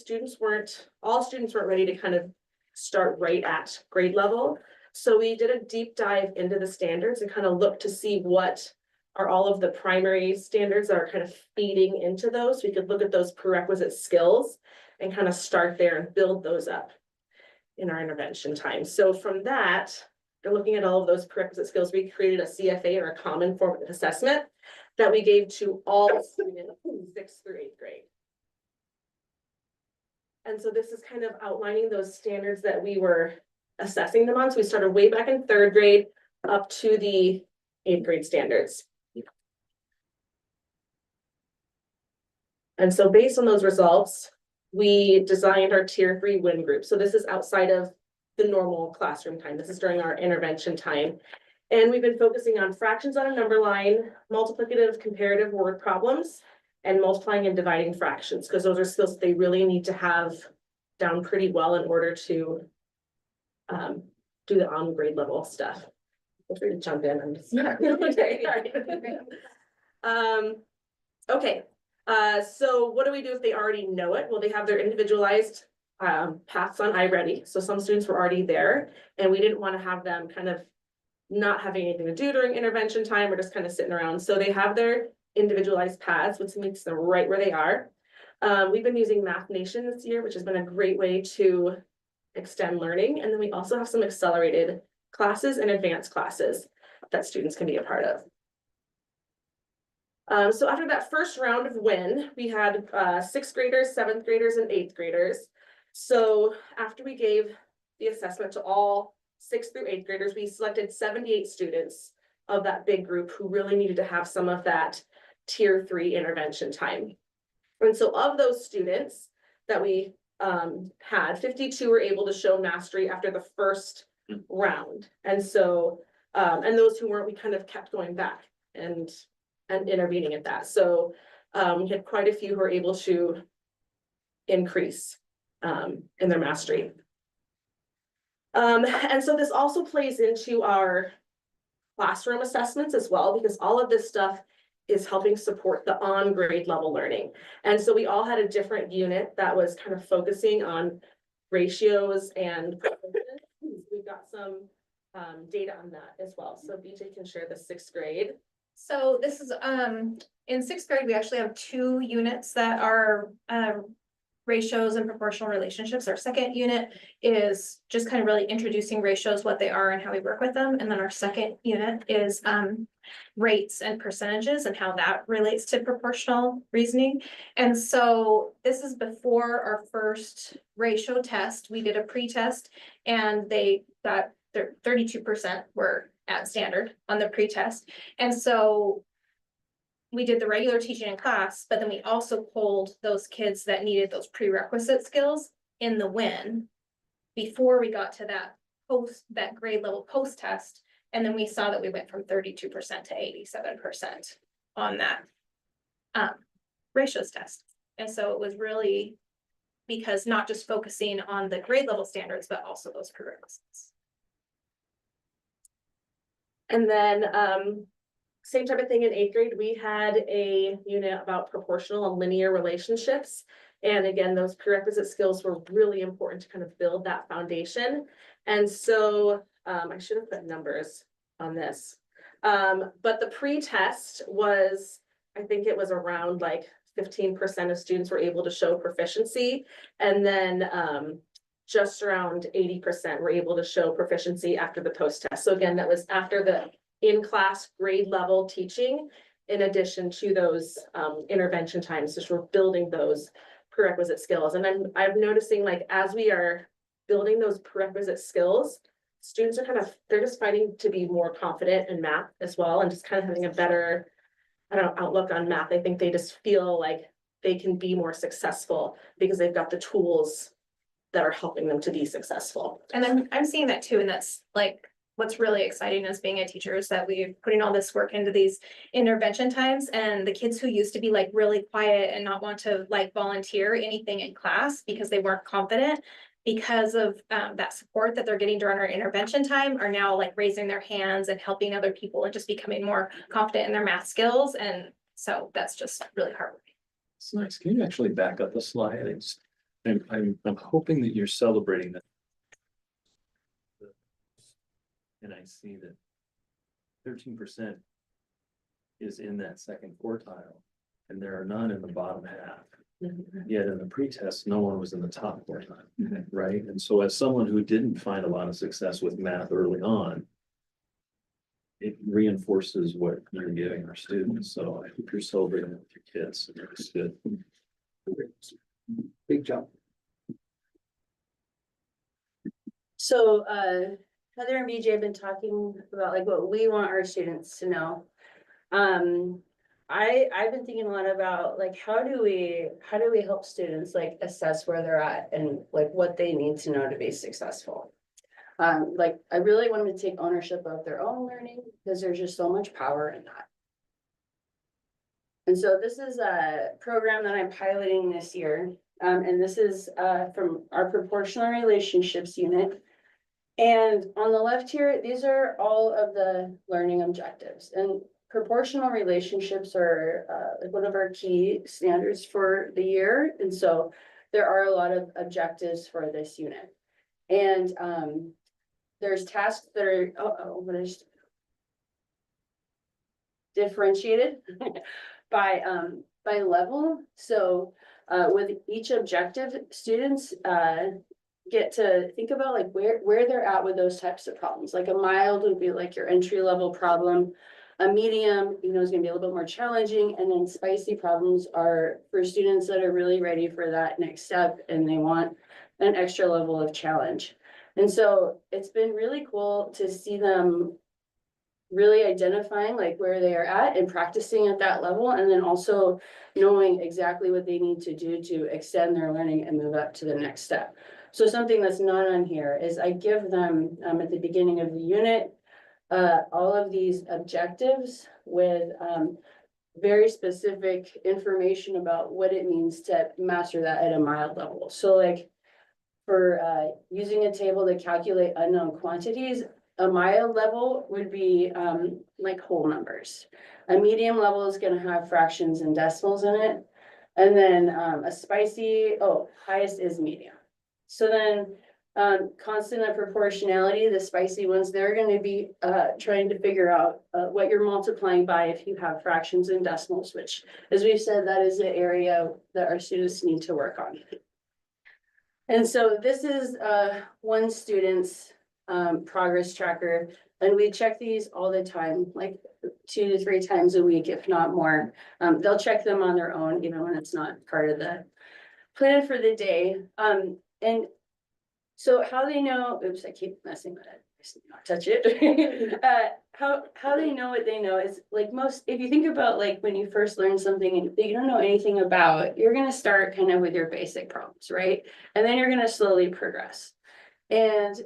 all students weren't ready to kind of start right at grade level. So we did a deep dive into the standards and kind of looked to see what are all of the primary standards that are kind of feeding into those. We could look at those prerequisite skills and kind of start there and build those up in our intervention time. So from that, and looking at all of those prerequisite skills, we created a CFA, or a common formative assessment, that we gave to all students in 6th through 8th grade. And so this is kind of outlining those standards that we were assessing them on. So we started way back in 3rd grade up to the 8th grade standards. And so based on those results, we designed our tier 3 win group. So this is outside of the normal classroom time. This is during our intervention time. And we've been focusing on fractions on a number line, multiplicative comparative word problems, and multiplying and dividing fractions, because those are skills that they really need to have down pretty well in order to do the on grade level stuff. Feel free to jump in. I'm just okay. Okay. So what do we do if they already know it? Well, they have their individualized paths on iReady. So some students were already there, and we didn't want to have them kind of not having anything to do during intervention time or just kind of sitting around. So they have their individualized paths, which meets them right where they are. We've been using Math Nation this year, which has been a great way to extend learning. And then we also have some accelerated classes and advanced classes that students can be a part of. So after that first round of win, we had 6th graders, 7th graders, and 8th graders. So after we gave the assessment to all 6th through 8th graders, we selected 78 students of that big group who really needed to have some of that tier 3 intervention time. And so of those students that we had, 52 were able to show mastery after the first round. And so, and those who weren't, we kind of kept going back and intervening at that. So we had quite a few who were able to increase in their mastery. And so this also plays into our classroom assessments as well, because all of this stuff is helping support the on grade level learning. And so we all had a different unit that was kind of focusing on ratios and we've got some data on that as well. So BJ can share the 6th grade. So this is in 6th grade, we actually have 2 units that are ratios and proportional relationships. Our second unit is just kind of really introducing ratios, what they are and how we work with them. And then our second unit is rates and percentages and how that relates to proportional reasoning. And so this is before our first ratio test. We did a pre-test and they got 32% were at standard on the pre-test. And so we did the regular teaching in class, but then we also pulled those kids that needed those prerequisite skills in the win before we got to that grade level post test. And then we saw that we went from 32% to 87% on that ratios test. And so it was really because not just focusing on the grade level standards, but also those prerequisites. And then same type of thing in 8th grade, we had a unit about proportional and linear relationships. And again, those prerequisite skills were really important to kind of build that foundation. And so I should have put numbers on this. But the pre-test was, I think it was around like 15% of students were able to show proficiency. And then just around 80% were able to show proficiency after the post-test. So again, that was after the in-class grade level teaching, in addition to those intervention times, just we're building those prerequisite skills. And I'm noticing, like, as we are building those prerequisite skills, students are they're just finding to be more confident in math as well, and just kind of having a better, I don't know, outlook on math. I think they just feel like they can be more successful because they've got the tools that are helping them to be successful. And then I'm seeing that too, and that's like what's really exciting as being a teacher is that we're putting all this work into these intervention times, and the kids who used to be like really quiet and not want to like volunteer anything in class because they weren't confident, because of that support that they're getting during our intervention time, are now like raising their hands and helping other people and just becoming more confident in their math skills. And so that's just really heartwarming. It's nice. Can you actually back up the slide? I'm hoping that you're celebrating that. And I see that 13% is in that second quartile, and there are none in the bottom half. Yet in the pretest, no one was in the top quartile, right? And so as someone who didn't find a lot of success with math early on, it reinforces what you're giving our students. So I hope you're celebrating with your kids. It's good. Big jump. So, Heather and BJ have been talking about like what we want our students to know. I've been thinking a lot about like, how do we help students like assess where they're at and like what they need to know to be successful? Like, I really want them to take ownership of their own learning because there's just so much power in that. And so this is a program that I'm piloting this year. And this is from our proportional relationships unit. And on the left here, these are all of the learning objectives, and proportional relationships are like one of our key standards for the year. And so there are a lot of objectives for this unit. And there's tasks that are differentiated by level. So with each objective, students get to think about like where they're at with those types of problems. Like a mild would be like your entry level problem. A medium, is gonna be a little bit more challenging, and then spicy problems are for students that are really ready for that next step and they want an extra level of challenge. And so it's been really cool to see them really identifying like where they are at and practicing at that level, and then also knowing exactly what they need to do to extend their learning and move up to the next step. So something that's not on here is I give them at the beginning of the unit all of these objectives with very specific information about what it means to master that at a mild level. So like for using a table to calculate unknown quantities, a mild level would be like whole numbers. A medium level is going to have fractions and decimals in it. And then a spicy, highest is medium. So then constant of proportionality, the spicy ones, they're going to be trying to figure out what you're multiplying by if you have fractions and decimals, which, as we've said, that is the area that our students need to work on. And so this is one student's progress tracker, and we check these all the time, like 2 to 3 times a week, if not more. They'll check them on their own, even when it's not part of the plan for the day. And so how they know, oops, I keep messing with it, just not touch it. How they know what they know is like if you think about like when you first learn something and you don't know anything about, you're gonna start kind of with your basic problems, right? And then you're gonna slowly progress. And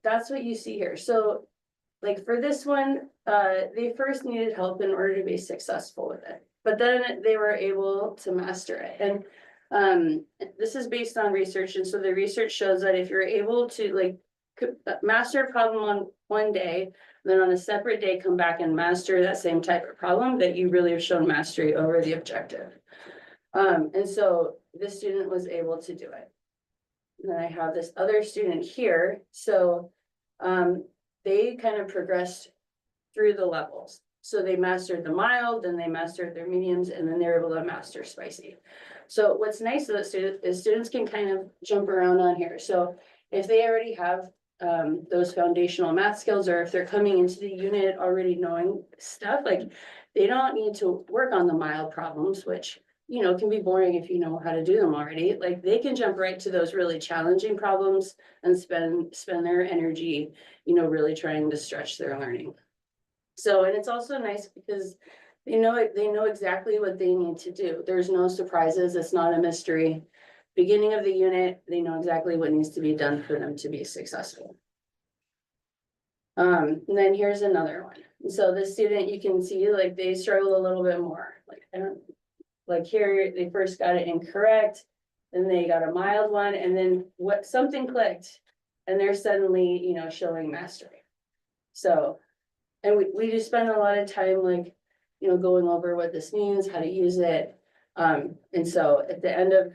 that's what you see here. So like for this one, they first needed help in order to be successful with it, but then they were able to master it. And this is based on research. And so the research shows that if you're able to like master a problem on one day, then on a separate day, come back and master that same type of problem, that you really have shown mastery over the objective. And so this student was able to do it. And then I have this other student here. So they kind of progressed through the levels. So they mastered the mild, then they mastered their mediums, and then they're able to master spicy. So what's nice about students is students can kind of jump around on here. So if they already have those foundational math skills, or if they're coming into the unit already knowing stuff, like they don't need to work on the mild problems, which can be boring if you know how to do them already. Like they can jump right to those really challenging problems and spend their energy, really trying to stretch their learning. So, and it's also nice because they know exactly what they need to do. There's no surprises. It's not a mystery. Beginning of the unit, they know exactly what needs to be done for them to be successful. And then here's another one. So this student, you can see like they struggle a little bit more. Like here, they first got it incorrect, then they got a mild one, and then something clicked, and they're suddenly, showing mastery. So, and we just spend a lot of time like, going over what this means, how to use it. And so at the end of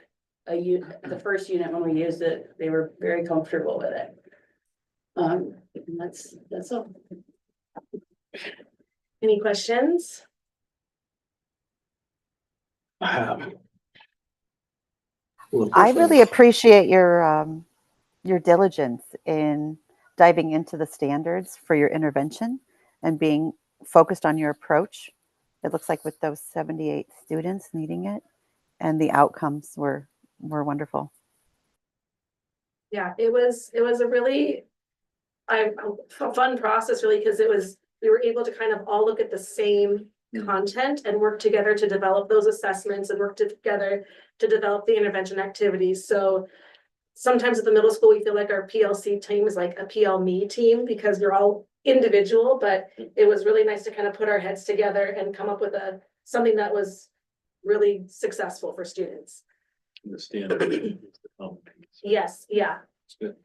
the first unit, when we used it, they were very comfortable with it. And that's all. Any questions? Wow. I really appreciate your diligence in diving into the standards for your intervention and being focused on your approach. It looks like with those 78 students needing it, and the outcomes were wonderful. Yeah, it was a really a fun process really, because we were able to kind of all look at the same content and work together to develop those assessments and work together to develop the intervention activities. So sometimes at the middle school, we feel like our PLC team is like a PL-me team because we're all individual, but it was really nice to kind of put our heads together and come up with something that was really successful for students. The standard. Yes, yeah. It's good.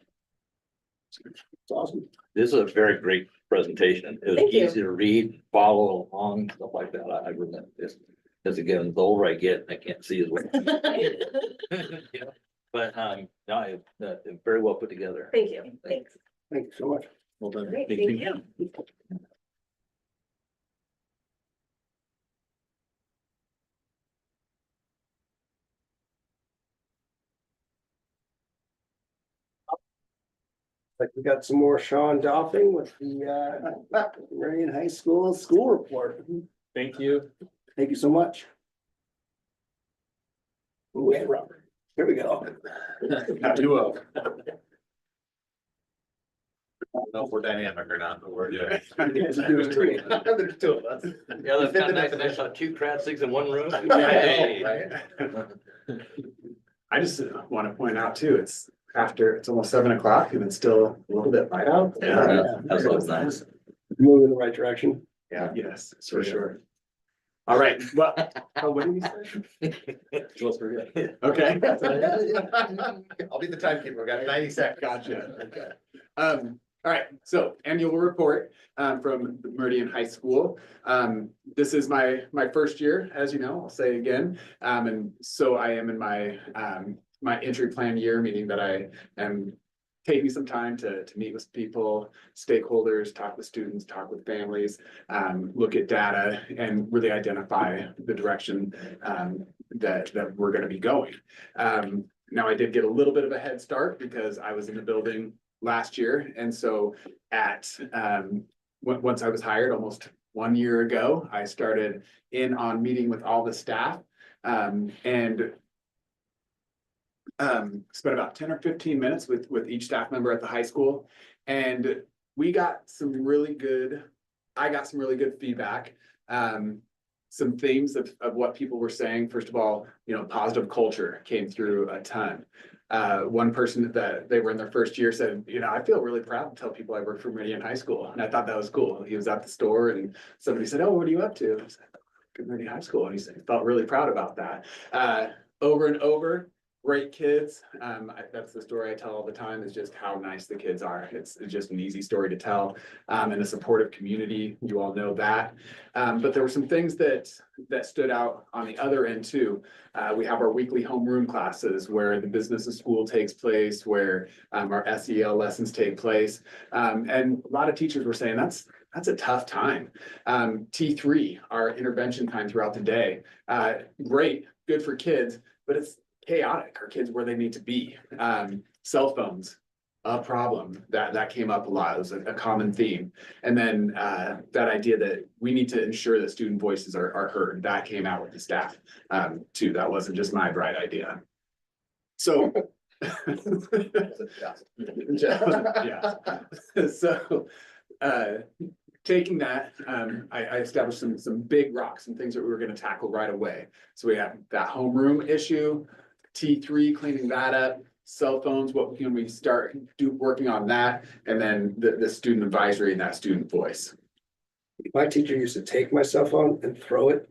It's awesome. This is a very great presentation. It was Thank you. easy to read, follow along, stuff like that. I remember this. As again, the older I get, I can't see as well. Yeah. But no, very well put together. Thank you. Thanks. Thank you so much. Well done. Great, thank you. Like we got some more Sean Dolphin with the Meridian High School school report. Thank you. Thank you so much. Ooh, hey, Robert. Here we go. Duo. I don't know if we're dynamic or not, but we're doing. You guys are doing great. There's two of us. Yeah, that's kind of nice. And I saw two Kratzings in one room. Hey. Right. I just want to point out too, it's almost 7 o'clock and it's still a little bit light out. Yeah, that was nice. Moving in the right direction. Yeah, yes, for sure. All right, well, what did you say? Okay. I'll be the timekeeper. We got 90 seconds. Gotcha. Okay. All right, so annual report from Meridian High School. This is my first year, as you know, I'll say again. And so I am in my my entry plan year, meaning that I am taking some time to meet with people, stakeholders, talk with students, talk with families, look at data and really identify the direction that we're going to be going. Now I did get a little bit of a head start because I was in the building last year. And so once I was hired almost 1 year ago, I started in on meeting with all the staff and spent about 10 or 15 minutes with each staff member at the high school. And I got some really good feedback. Some themes of what people were saying. First of all, positive culture came through a ton. One person that they were in their first year said, I feel really proud to tell people I work for Meridian High School. And I thought that was cool. He was at the store and somebody said, oh, what are you up to? I said, Meridian High School. And he said, he felt really proud about that. Over and over, great kids. That's the story I tell all the time, is just how nice the kids are. It's just an easy story to tell. And a supportive community, you all know that. But there were some things that stood out on the other end too. We have our weekly homeroom classes where the business of school takes place, where our SEL lessons take place. And a lot of teachers were saying that's a tough time. T3, our intervention time throughout the day, great, good for kids, but it's chaotic. Our kids where they need to be. Cell phones, a problem that came up a lot. It was a common theme. And then that idea that we need to ensure that student voices are heard, that came out with the staff too. That wasn't just my bright idea. So yeah. So taking that, I established some big rocks and things that we were going to tackle right away. So we have that homeroom issue, T3, cleaning that up, cell phones, what can we start working on that, and then the student advisory and that student voice. My teacher used to take my cell phone and throw it,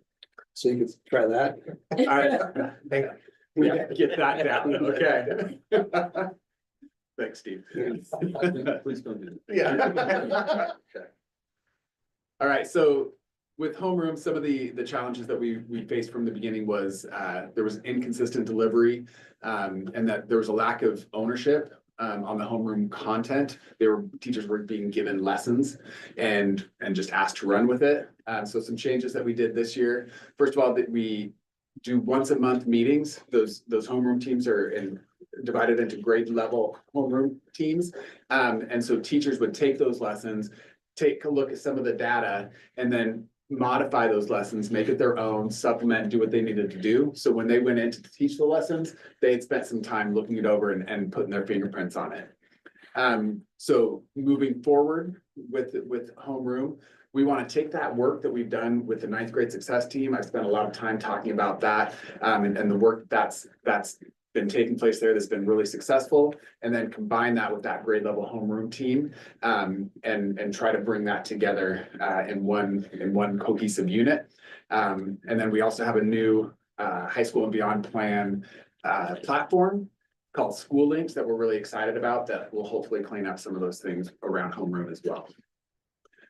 so you could try that. Yeah, get that down, okay. Thanks, Steve. Please don't do that. Yeah. Okay. All right, so with homeroom, some of the challenges that we faced from the beginning was there was inconsistent delivery, and that there was a lack of ownership on the homeroom content. Teachers were being given lessons and just asked to run with it. So some changes that we did this year. First of all, that we do once a month meetings. Those homeroom teams are divided into grade level homeroom teams. And so teachers would take those lessons, take a look at some of the data, and then modify those lessons, make it their own, supplement, do what they needed to do. So when they went in to teach the lessons, they had spent some time looking it over and putting their fingerprints on it. So moving forward with homeroom, we want to take that work that we've done with the ninth grade success team. I've spent a lot of time talking about that, and the work that's been taking place there that's been really successful, and then combine that with that grade level homeroom team, and try to bring that together in one cohesive unit. And then we also have a new high school and beyond plan platform called School Links that we're really excited about, that will hopefully clean up some of those things around homeroom as well.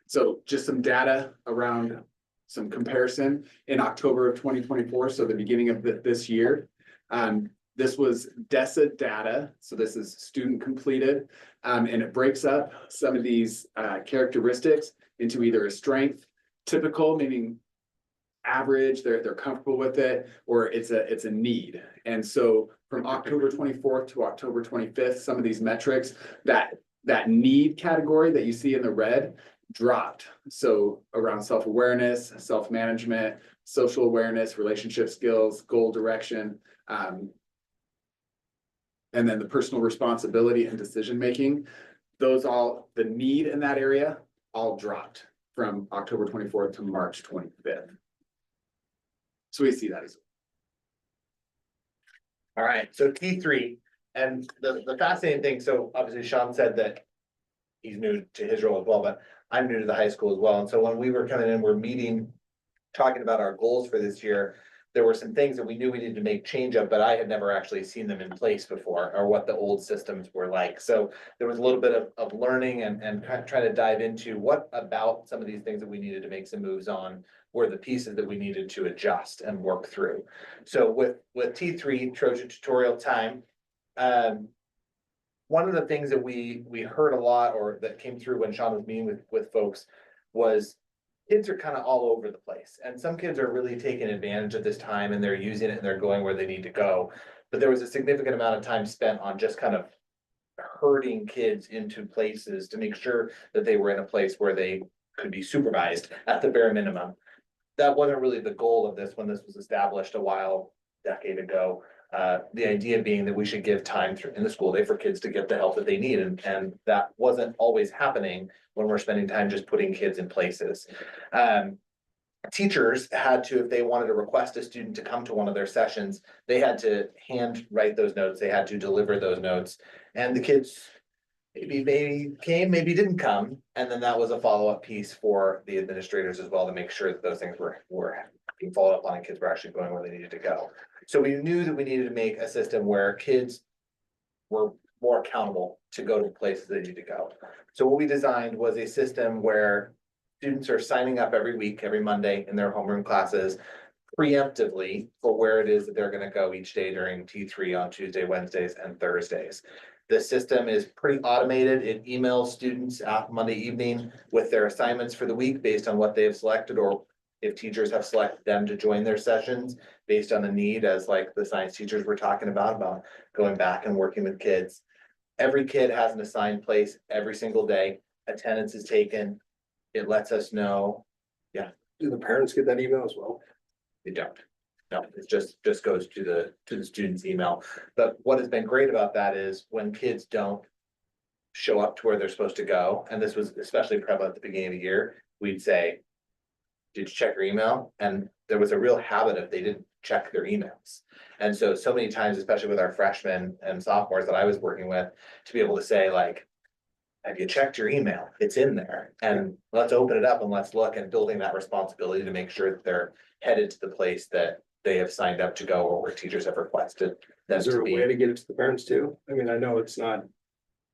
So just some data around some comparison in October of 2024, so the beginning of this year. This was DESA data, so this is student completed, and it breaks up some of these characteristics into either a strength, typical, meaning average, they're comfortable with it, or it's a need. And so from October 24th to October 25th, some of these metrics, that need category that you see in the red dropped. So around self-awareness, self-management, social awareness, relationship skills, goal direction, and then the personal responsibility and decision-making, the need in that area all dropped from October 24th to March 25th. So we see that as All right, so T3, and the fascinating thing, so obviously Sean said that he's new to his role as well, but I'm new to the high school as well. And so when we were coming in, we're meeting, talking about our goals for this year, there were some things that we knew we needed to make change of, but I had never actually seen them in place before, or what the old systems were like. So there was a little bit of learning and trying to dive into what about some of these things that we needed to make some moves on were the pieces that we needed to adjust and work through. So with T3, Trojan tutorial time, one of the things that we heard a lot, or that came through when Sean was meeting with folks, was kids are kind of all over the place. And some kids are really taking advantage of this time and they're using it and they're going where they need to go. But there was a significant amount of time spent on just kind of herding kids into places to make sure that they were in a place where they could be supervised at the bare minimum. That wasn't really the goal of this when this was established decade ago. The idea being that we should give time in the school day for kids to get the help that they need. And that wasn't always happening when we're spending time just putting kids in places. Teachers had to, if they wanted to request a student to come to one of their sessions, they had to hand write those notes. They had to deliver those notes. And the kids maybe came, maybe didn't come. And then that was a follow-up piece for the administrators as well to make sure that those things were being followed up on and kids were actually going where they needed to go. So we knew that we needed to make a system where kids were more accountable to go to the places they need to go. So what we designed was a system where students are signing up every week, every Monday in their homeroom classes, preemptively for where it is that they're going to go each day during T3 on Tuesday, Wednesdays, and Thursdays. The system is pretty automated. It emails students out Monday evening with their assignments for the week based on what they have selected, or if teachers have selected them to join their sessions based on the need, as like the science teachers were talking about going back and working with kids. Every kid has an assigned place every single day. Attendance is taken. It lets us know. Yeah. Do the parents get that email as well? They don't. No, it just goes to the student's email. But what has been great about that is when kids don't show up to where they're supposed to go, and this was especially prevalent at the beginning of the year, we'd say, did you check your email? And there was a real habit of they didn't check their emails. And so many times, especially with our freshmen and sophomores that I was working with, to be able to say like, have you checked your email? It's in there, and let's open it up and let's look, and building that responsibility to make sure that they're headed to the place that they have signed up to go, or where teachers have requested them Is there to a be. way to get it to the parents too? I mean, I know it's not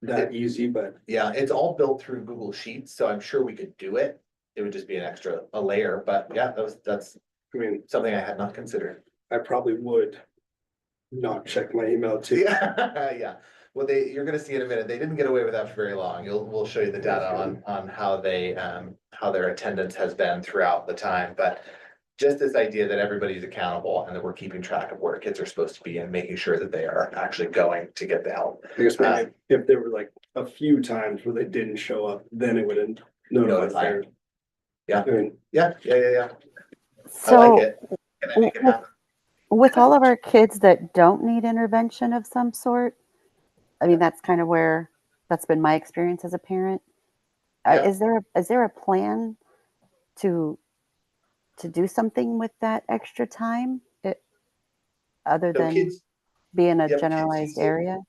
that easy, but Yeah, it's all built through Google Sheets, so I'm sure we could do it. it would just be an extra, a layer, but yeah, that's I mean, something I had not considered. I probably would not check my email too. Yeah, yeah. Well, you're gonna see in a minute, they didn't get away with that for very long. We'll show you the data on how how their attendance has been throughout the time, but just this idea that everybody's accountable and that we're keeping track of where kids are supposed to be and making sure that they are actually going to get the help. I guess maybe if there were like a few times where they didn't show up, then it would have notified parents. Yeah, I mean, yeah. I So like it. Can I make it happen? with all of our kids that don't need intervention of some sort, I mean, that's kind of where that's been my experience as a parent. Yeah. Is there a plan to do something with that extra time, other So than kids, be in a yep, generalized area?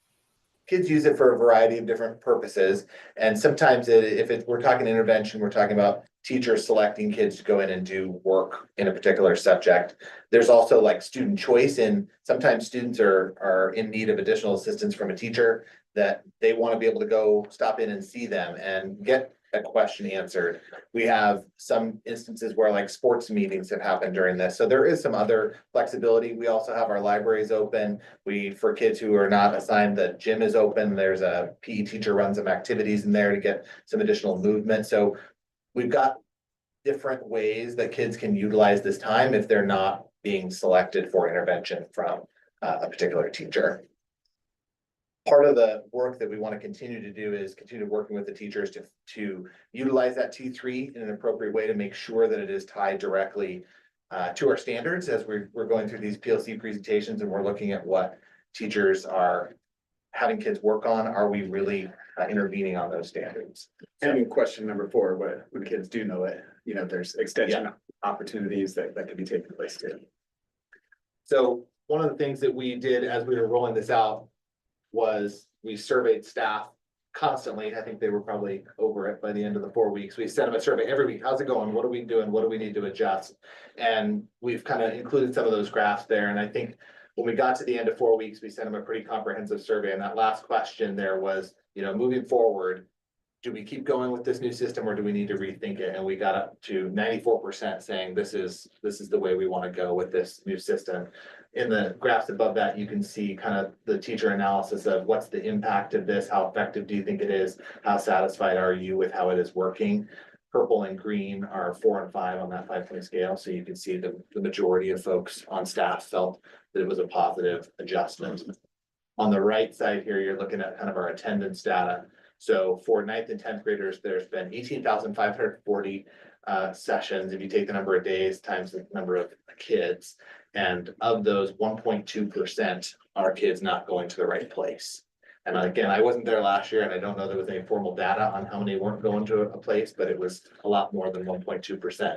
kids use it for a variety of different purposes. And sometimes we're talking intervention, we're talking about teachers selecting kids to go in and do work in a particular subject. There's also like student choice, and sometimes students are in need of additional assistance from a teacher that they want to be able to go stop in and see them and get a question answered. We have some instances where like sports meetings have happened during this. So there is some other flexibility. We also have our libraries open. For kids who are not assigned, the gym is open. There's a PE teacher runs some activities in there to get some additional movement. So we've got different ways that kids can utilize this time if they're not being selected for intervention from a particular teacher. Part of the work that we want to continue to do is continue working with the teachers to utilize that T3 in an appropriate way to make sure that it is tied directly to our standards as we're going through these PLC presentations and we're looking at what teachers are having kids work on. Are we really intervening on those standards? And question number 4, when kids do know it, there's extension opportunities that could be taking place too. So one of the things that we did as we were rolling this out was we surveyed staff constantly. I think they were probably over it by the end of the 4 weeks. We sent them a survey every week. How's it going? What are we doing? What do we need to adjust? And we've kind of included some of those graphs there. And I think when we got to the end of 4 weeks, we sent them a pretty comprehensive survey. And that last question there was, moving forward, do we keep going with this new system or do we need to rethink it? And we got up to 94% saying this is the way we want to go with this new system. In the graphs above that, you can see kind of the teacher analysis of what's the impact of this, how effective do you think it is, how satisfied are you with how it is working. Purple and green are 4 and 5 on that 5-point scale. So you can see the majority of folks on staff felt that it was a positive adjustment. On the right side here, you're looking at kind of our attendance data. So for 9th and 10th graders, there's been 18,540 sessions. If you take the number of days times the number of kids, and of those 1.2% are kids not going to the right place. And again, I wasn't there last year and I don't know there was any formal data on how many weren't going to a place, but it was a lot more than 1.2%. I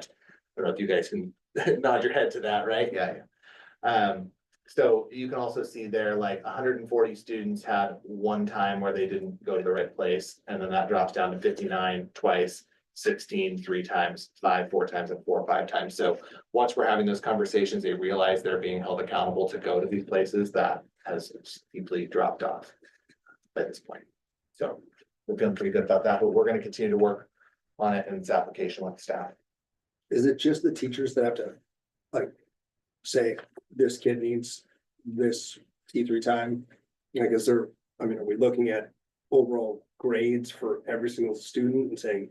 don't know if you guys can nod your head to that, right? Yeah. So you can also see there, like 140 students had one time where they didn't go to the right place. And then that drops down to 59 twice, 16 3 times, 5 4 times, and 4 5 times. So once we're having those conversations, they realize they're being held accountable to go to these places. That has deeply dropped off by this point. So we're feeling pretty good about that, but we're going to continue to work on it and its application with staff. Is it just the teachers that have to like say this kid needs this T3 time? Like, are we looking at overall grades for every single student and saying,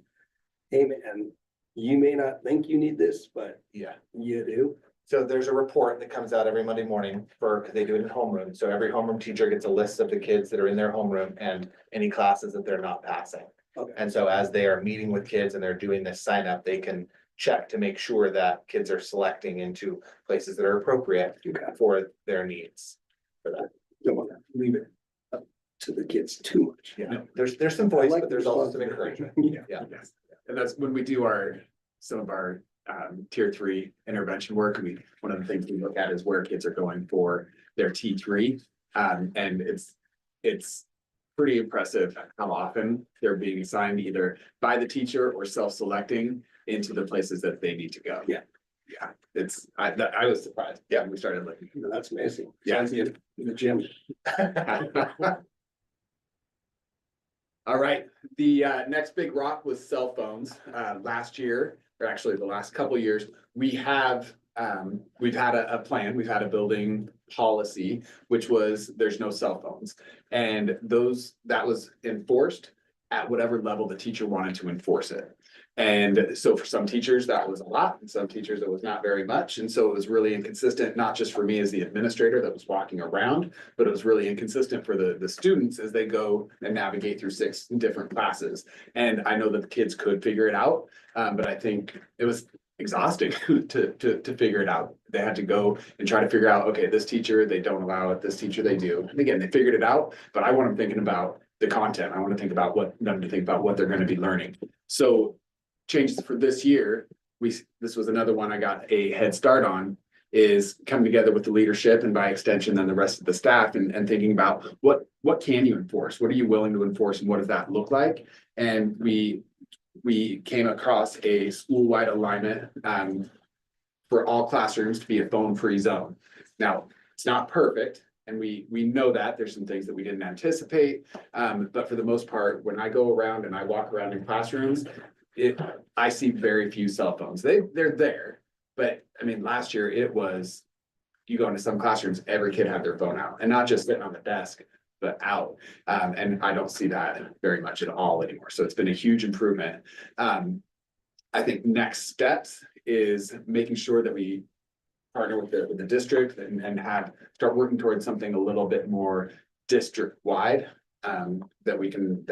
hey man, you may not think you need this, but yeah, you do? So there's a report that comes out every Monday morning because they do it in homeroom. So every homeroom teacher gets a list of the kids that are in their homeroom and any classes that they're not passing. Okay. And so as they are meeting with kids and they're doing this sign up, they can check to make sure that kids are selecting into places that are appropriate for their needs for that. Don't want to leave it up to the kids too much. Yeah, there's some voice, like but there's also some encouragement. Yeah. And that's when we do some of our tier 3 intervention work. One of the things we look at is where kids are going for their T3. And it's pretty impressive how often they're being assigned either by the teacher or self-selecting into the places that they need to go. Yeah. I was surprised. Yeah, we started looking. That's amazing. Yeah. In the gym. All right, the next big rock was cell phones. Last year, or actually the last couple of years, we've had a plan, we've had a building policy, which was there's no cell phones. And that was enforced at whatever level the teacher wanted to enforce it. And so for some teachers, that was a lot, and some teachers, it was not very much. And so it was really inconsistent, not just for me as the administrator that was walking around, but it was really inconsistent for the students as they go and navigate through 6 different classes. And I know that the kids could figure it out, but I think it was exhausting to figure it out. They had to go and try to figure out, okay, this teacher, they don't allow it, this teacher, they do. And again, they figured it out, but I want them thinking about the content. I want to think about them to think about what they're going to be learning. So changes for this year, this was another one I got a head start on, is coming together with the leadership and by extension then the rest of the staff and thinking about what can you enforce? What are you willing to enforce and what does that look like? And we came across a school-wide alignment for all classrooms to be a phone-free zone. Now, it's not perfect, and we know that there's some things that we didn't anticipate, but for the most part, when I go around and I walk around in classrooms, I see very few cell phones. They're there, but I mean, last year it was, you go into some classrooms, every kid had their phone out, and not just sitting on the desk, but out. And I don't see that very much at all anymore. So it's been a huge improvement. I think next steps is making sure that we partner with the district and start working towards something a little bit more district-wide that we can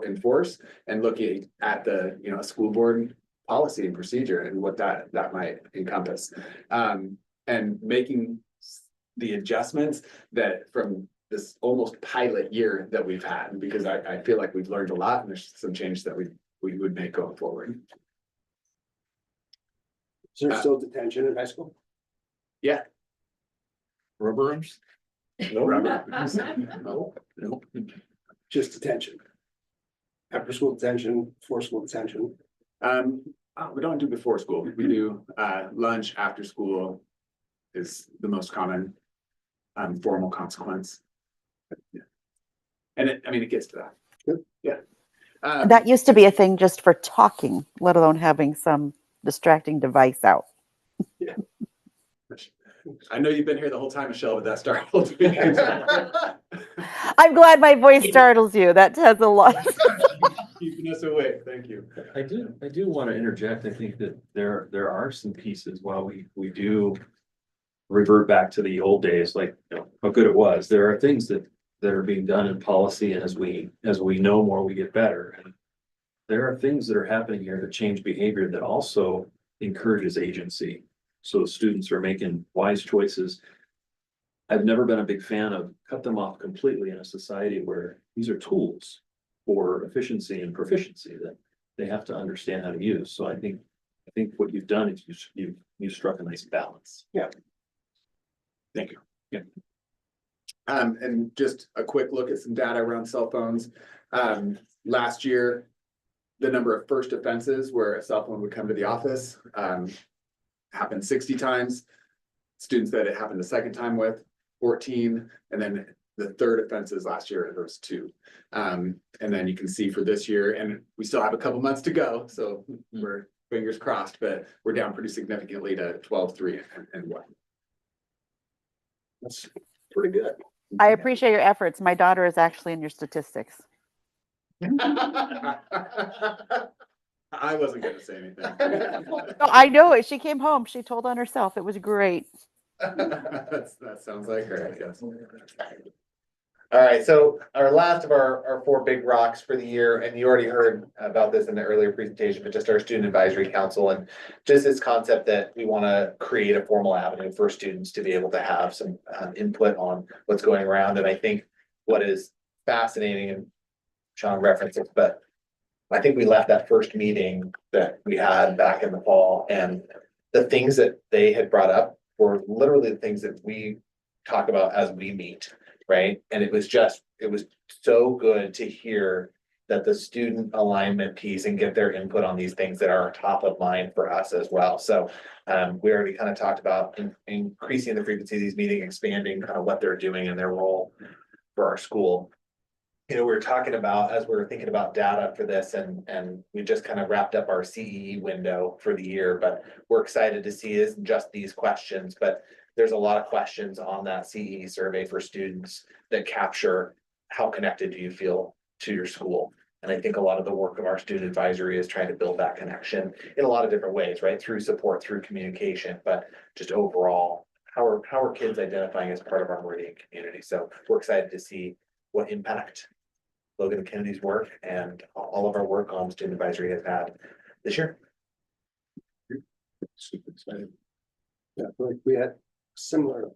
enforce, and looking at the school board policy and procedure and what that might encompass, and making the adjustments that from this almost pilot year that we've had, because I feel like we've learned a lot and there's some changes that we would make going forward. Is there still detention in high school? Yeah. Rubber rooms? No rubber. No. Just detention. After school detention, before school detention. We don't do before school. We do lunch after school is the most common formal consequence. Yeah. And it gets to that. Good. Yeah. That used to be a thing just for talking, let alone having some distracting device out. Yeah. I know you've been here the whole time, Michelle, but that startled me. I'm glad my voice startles you. That says a lot. Keeping us awake. Thank you. I do want to interject. I think that there are some pieces while we do revert back to the old days, like how good it was. There are things that are being done in policy, and as we know more, we get better. And there are things that are happening here that change behavior that also encourages agency. So students are making wise choices. I've never been a big fan of cut them off completely in a society where these are tools for efficiency and proficiency that they have to understand how to use. So I think what you've done is you've struck a nice balance. Yeah. Thank you. Yeah. And just a quick look at some data around cell phones. Last year, the number of first offenses where a cell phone would come to the office happened 60 times. Students that it happened the second time with, 14, and then the third offenses last year, there was 2. And then you can see for this year, and we still have a couple months to go, so we're fingers crossed, but we're down pretty significantly to 12, 3, and 1. That's pretty good. I appreciate your efforts. My daughter is actually in your statistics. I wasn't going to say anything. No, I know it. She came home. She told on herself. It was great. That sounds like her, I guess. All right, so our last of our 4 big rocks for the year, and you already heard about this in the earlier presentation, but just our student advisory council, and just this concept that we want to create a formal avenue for students to be able to have some input on what's going around. And I think what is fascinating, and Sean referenced it, but I think we left that first meeting that we had back in the fall, and the things that they had brought up were literally the things that we talk about as we meet, right? And it was so good to hear that the student alignment piece and get their input on these things that are top of mind for us as well. So we already kind of talked about increasing the frequency of these meetings, expanding kind of what they're doing and their role for our school. you know, we were talking about, as we were thinking about data for this, and we just kind of wrapped up our CEE window for the year, but we're excited to see isn't just these questions, but there's a lot of questions on that CEE survey for students that capture how connected do you feel to your school? And I think a lot of the work of our student advisory is trying to build that connection in a lot of different ways, right? Through support, through communication, but just overall, how are kids identifying as part of our Meridian community? So we're excited to see what impact Logan and Kennedy's work and all of our work on student advisory has had this year. Super excited. Yeah, like we had a similar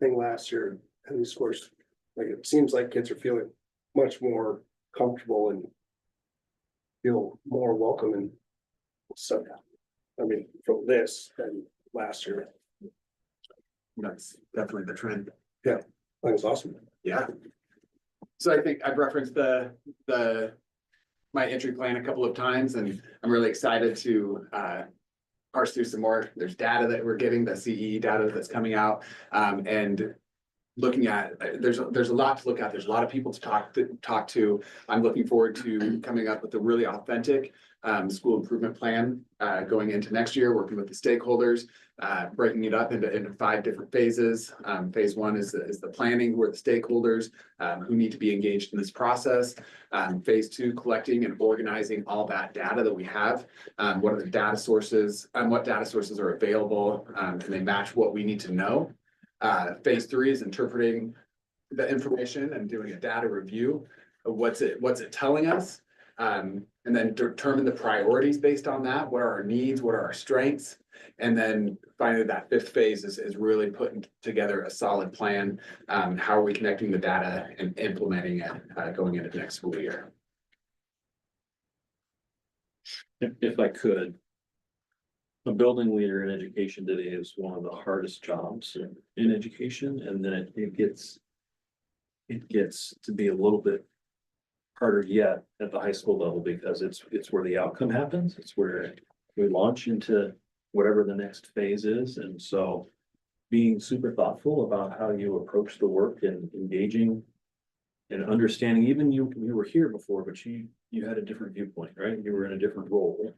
thing last year, and these scores, like it seems like kids are feeling much more comfortable and feel more welcome and so, I mean, from this than last year. That's definitely the trend. Yeah, that was awesome. Yeah. So I think I've referenced my entry plan a couple of times, and I'm really excited to parse through some more. There's data that we're getting, the CE data that's coming out, and looking at, there's a lot to look at. There's a lot of people to talk to. I'm looking forward to coming up with a really authentic school improvement plan going into next year, working with the stakeholders, breaking it up into 5 different phases. Phase 1 is the planning, where the stakeholders who need to be engaged in this process. Phase 2, collecting and organizing all that data that we have. What are the data sources and what data sources are available? Can they match what we need to know? Phase 3 is interpreting the information and doing a data review of what's it telling us. And then determine the priorities based on that. What are our needs? What are our strengths? And then finally, that 5th phase is really putting together a solid plan. How are we connecting the data and implementing it going into the next school year? If I could. A building leader in education today is one of the hardest jobs in education, and then it gets to be a little bit harder yet at the high school level, because it's where the outcome happens. It's where we launch into whatever the next phase is. And so being super thoughtful about how you approach the work and engaging and understanding, even you were here before, but you had a different viewpoint, right? You were in a different role.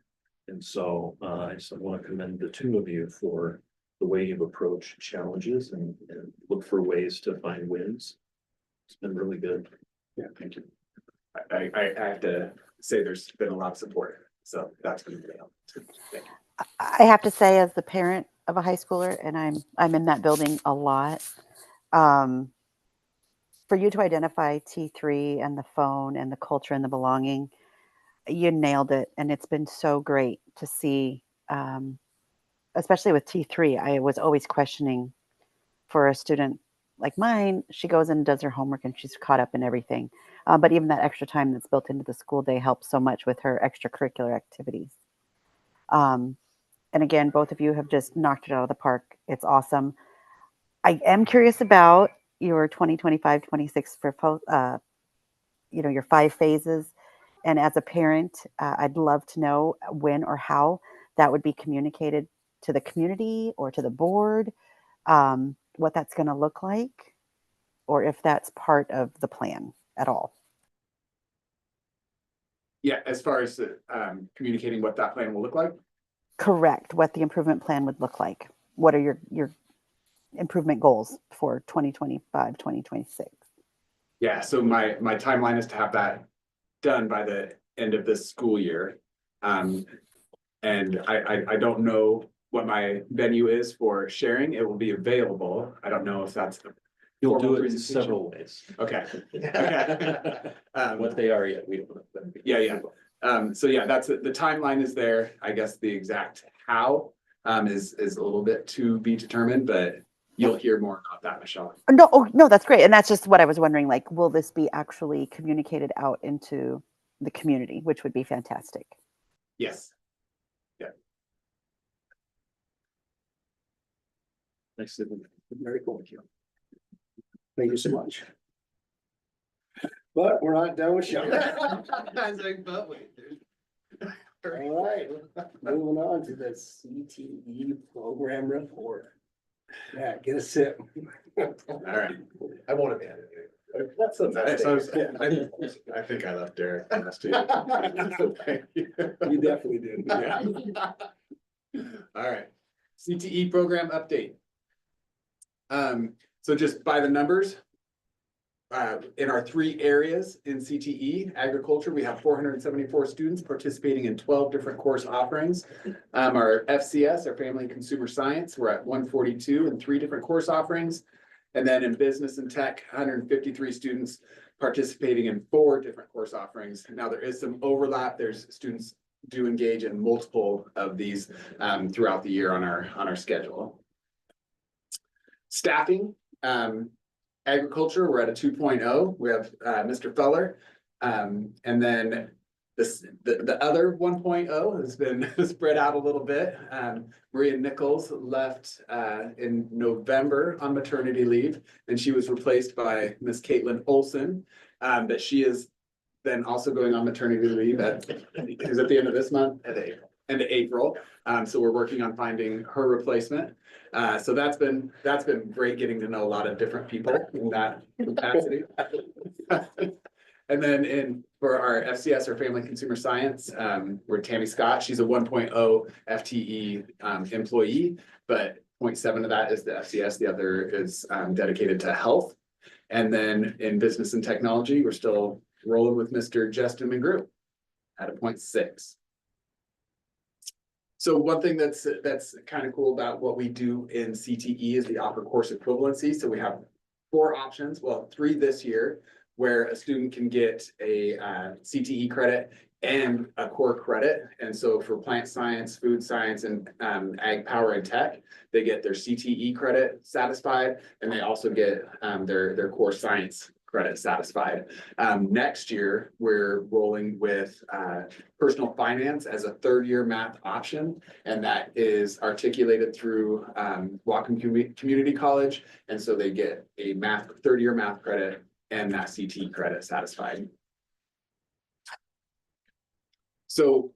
And so I just want to commend the 2 of you for the way you've approached challenges and look for ways to find wins. It's been really good. Yeah, thank you. I have to say there's been a lot of support, so that's been really helpful. Thank you. I have to say, as the parent of a high schooler, and I'm in that building a lot, for you to identify T3 and the phone and the culture and the belonging, you nailed it. And it's been so great to see, especially with T3. I was always questioning for a student like mine. She goes and does her homework and she's caught up in everything. But even that extra time that's built into the school day helps so much with her extracurricular activities. And again, both of you have just knocked it out of the park. It's awesome. I am curious about your 2025-26 for your 5 phases. And as a parent, I'd love to know when or how that would be communicated to the community or to the board, what that's going to look like, or if that's part of the plan at all. Yeah, as far as communicating what that plan will look like. Correct. What the improvement plan would look like. What are your improvement goals for 2025, 2026? Yeah, so my timeline is to have that done by the end of this school year. And I don't know what my venue is for sharing. It will be available. I don't know if that's the You'll do formal it in presentation. several ways. Okay. Okay. What they are yet, we don't know. Yeah. So yeah, that's the timeline is there. I guess the exact how is a little bit to be determined, but you'll hear more about that, Michelle. No, that's great. And that's just what I was wondering, like, will this be actually communicated out into the community, which would be fantastic. Yes. Yeah. Nice. Very cool. Thank you so much. But we're not done with Sean. I was like, but wait, All right, moving on to the CTE program report. Yeah, get a sip. All right. I won't abandon That's so nice. I think I left Derek last year. So thank you. You definitely did. Yeah. All right, CTE program update. So just by the numbers. In our 3 areas in CTE, agriculture, we have 474 students participating in 12 different course offerings. Our FCS, our Family and Consumer Science, we're at 142 in 3 different course offerings. And then in business and tech, 153 students participating in 4 different course offerings. Now there is some overlap. There's students do engage in multiple of these throughout the year on our schedule. Staffing. Agriculture, we're at a 2.0. We have Mr. Feller. And then the other 1.0 has been spread out a little bit. Maria Nichols left in November on maternity leave, and she was replaced by Miss Caitlin Olson. But she is then also going on maternity leave at the end of this month, end of April. So we're working on finding her replacement. So that's been great getting to know a lot of different people in that capacity. And then for our FCS, our Family Consumer Science, we're Tammy Scott. She's a 1.0 FTE employee, but 0.7 of that is the FCS. The other is dedicated to health. And then in business and technology, we're still rolling with Mr. Justin McGrew at a 0.6. So one thing that's kind of cool about what we do in CTE is the offer course equivalency. So we have 4 options, well, 3 this year, where a student can get a CTE credit and a core credit. And so for plant science, food science, and ag, power, and tech, they get their CTE credit satisfied, and they also get their core science credit satisfied. Next year, we're rolling with personal finance as a 3rd-year math option, and that is articulated through Whatcom Community College. And so they get a 3rd-year math credit and that CTE credit satisfied. So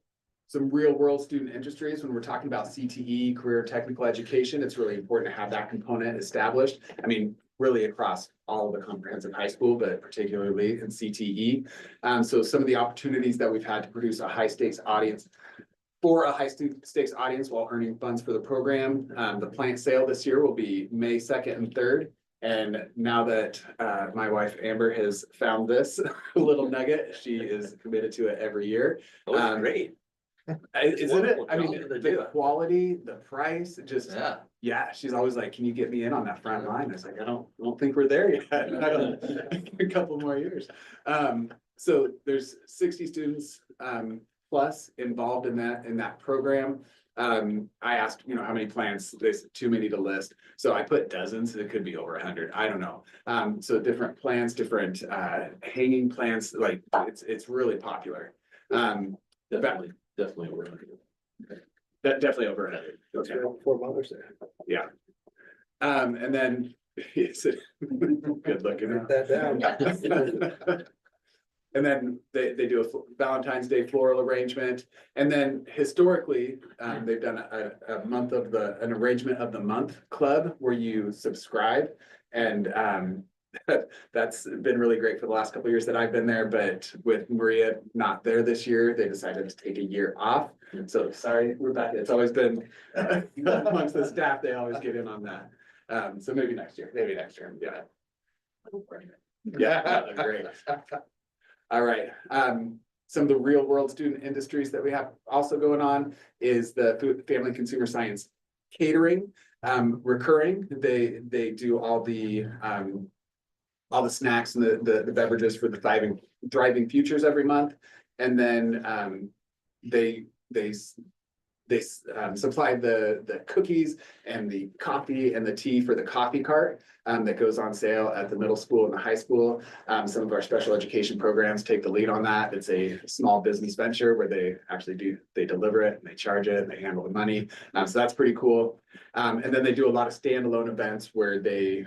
some real world student industries, when we're talking about CTE, career technical education, it's really important to have that component established. I mean, really across all of the comprehensive high school, but particularly in CTE. So some of the opportunities that we've had to produce a high stakes audience for a high stakes audience while earning funds for the program. The plant sale this year will be May 2nd and 3rd. And now that my wife Amber has found this little nugget, she is committed to it every year. Great. Isn't it? I mean, the quality, the price, just yeah. She's always like, "Can you get me in on that front line?" I was like, "I don't think we're there yet. A couple more years." So there's 60 students plus involved in that program. I asked, how many plants? There's too many to list. So I put dozens. It could be over 100. I don't know. So different plants, different hanging plants. Like it's really popular. Definitely over 100. Definitely over 100. Okay. 4 Mother's Day. Yeah. And then it's good looking. Write that down. And then they do a Valentine's Day floral arrangement. And then historically, they've done an arrangement of the month club where you subscribe. And that's been really great for the last couple of years that I've been there. But with Maria not there this year, they decided to take a year off. So sorry, Rebecca, it's always been amongst the staff, they always get in on that. So maybe next year. Yeah. Yeah, great. All right. Some of the real world student industries that we have also going on is the food, family, consumer science catering, recurring. They do all the snacks and the beverages for the thriving futures every month. And then they supply the cookies and the coffee and the tea for the coffee cart that goes on sale at the middle school and the high school. Some of our special education programs take the lead on that. It's a small business venture where they actually deliver it and they charge it and they handle the money. So that's pretty cool. And then they do a lot of standalone events where they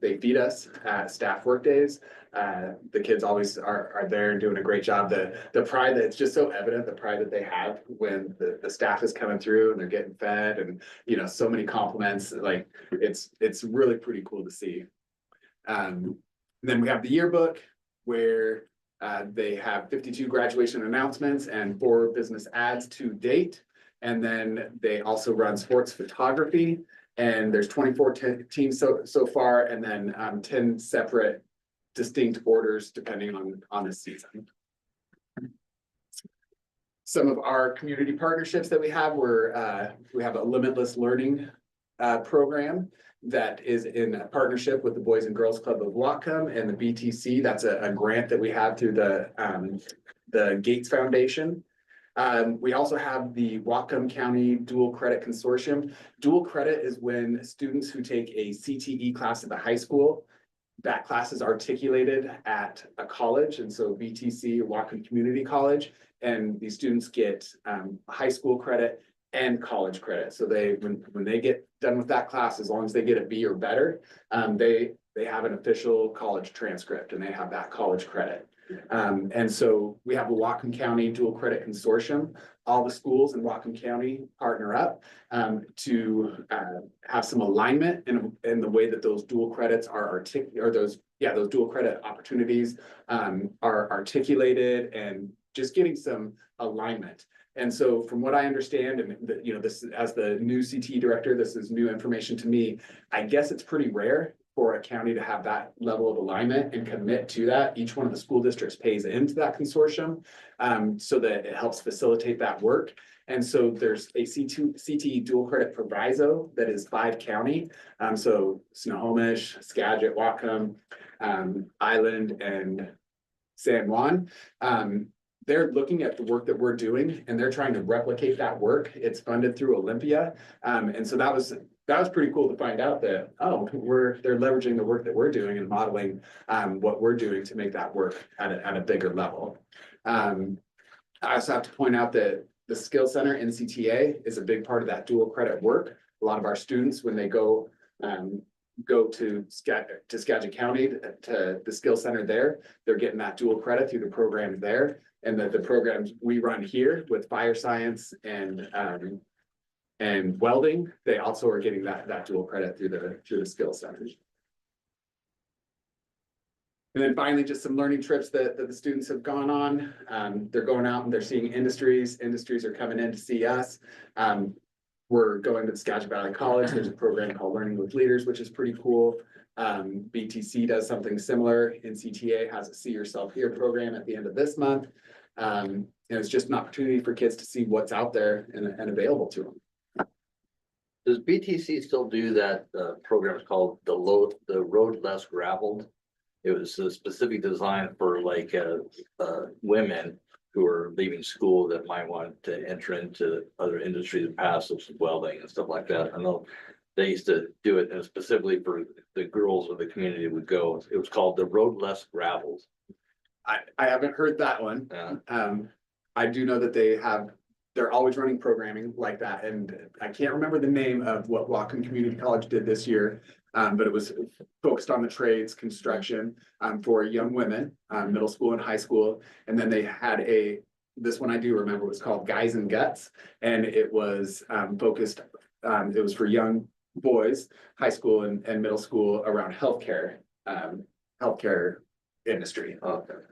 feed us at staff work days. The kids always are there and doing a great job. The pride that it's just so evident, the pride that they have when the staff is coming through and they're getting fed and, so many compliments, like it's really pretty cool to see. And then we have the yearbook where they have 52 graduation announcements and 4 business ads to date. And then they also run sports photography, and there's 24 teams so far, and then 10 separate distinct orders depending on the season. Some of our community partnerships that we have we have a limitless learning program that is in a partnership with the Boys and Girls Club of Whatcom and the BTC. That's a grant that we have through the Gates Foundation. We also have the Whatcom County Dual Credit Consortium. Dual credit is when students who take a CTE class at the high school, that class is articulated at a college, and so BTC, Whatcom Community College, and these students get high school credit and college credit. So when they get done with that class, as long as they get a B or better, they have an official college transcript and they have that college credit. And so we have the Whatcom County Dual Credit Consortium. All the schools in Whatcom County partner up to have some alignment in the way that those dual credits are those dual credit opportunities are articulated, and just getting some alignment. And so from what I understand, and this, as the new CTE director, this is new information to me. I guess it's pretty rare for a county to have that level of alignment and commit to that. Each one of the school districts pays into that consortium so that it helps facilitate that work. And so there's a CTE dual credit proviso that is 5 county. So Snohomish, Skagit, Whatcom, Island, and San Juan. They're looking at the work that we're doing and they're trying to replicate that work. It's funded through Olympia. And so that was pretty cool to find out that, they're leveraging the work that we're doing and modeling what we're doing to make that work at a bigger level. I also have to point out that the Skill Center in CTA is a big part of that dual credit work. A lot of our students, when they go to Skagit County to the Skill Center there, they're getting that dual credit through the program there. And the programs we run here with fire science and welding, they also are getting that dual credit through the skill centers. And then finally, just some learning trips that the students have gone on. They're going out and they're seeing industries. Industries are coming in to see us. We're going to the Skagit Valley College. There's a program called Learning with Leaders, which is pretty cool. BTC does something similar. NCTA has a See Yourself Here program at the end of this month. And it's just an opportunity for kids to see what's out there and available to them. Does BTC still do that program called the Road Less Graveled? It was a specific design for like women who are leaving school that might want to enter into other industries, passives, welding and stuff like that. I know they used to do it, and specifically for the girls of the community would go. It was called the Road Less Graveled. I haven't heard that one. Yeah. I do know that they're always running programming like that. And I can't remember the name of what Whatcom Community College did this year, but it was focused on the trades, construction for young women, middle school and high school. And then they had this one I do remember was called Guys and Guts. And it was focused, it was for young boys, high school and middle school around healthcare industry.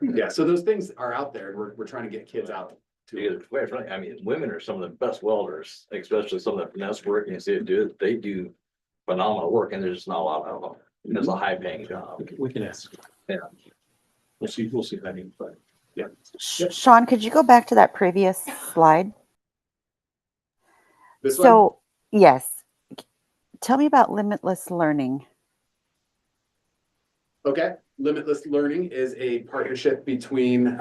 Yeah, so those things are out there. We're trying to get kids out to. I mean, women are some of the best welders, especially some of the finesse work. And you see it do. They do phenomenal work, and there's just not a lot of them. It's a high paying job. We can ask. Yeah, we'll see if I can find. Yeah. Sean, could you go back to that previous slide? This one? Yes. Tell me about limitless learning. Okay, Limitless Learning is a partnership between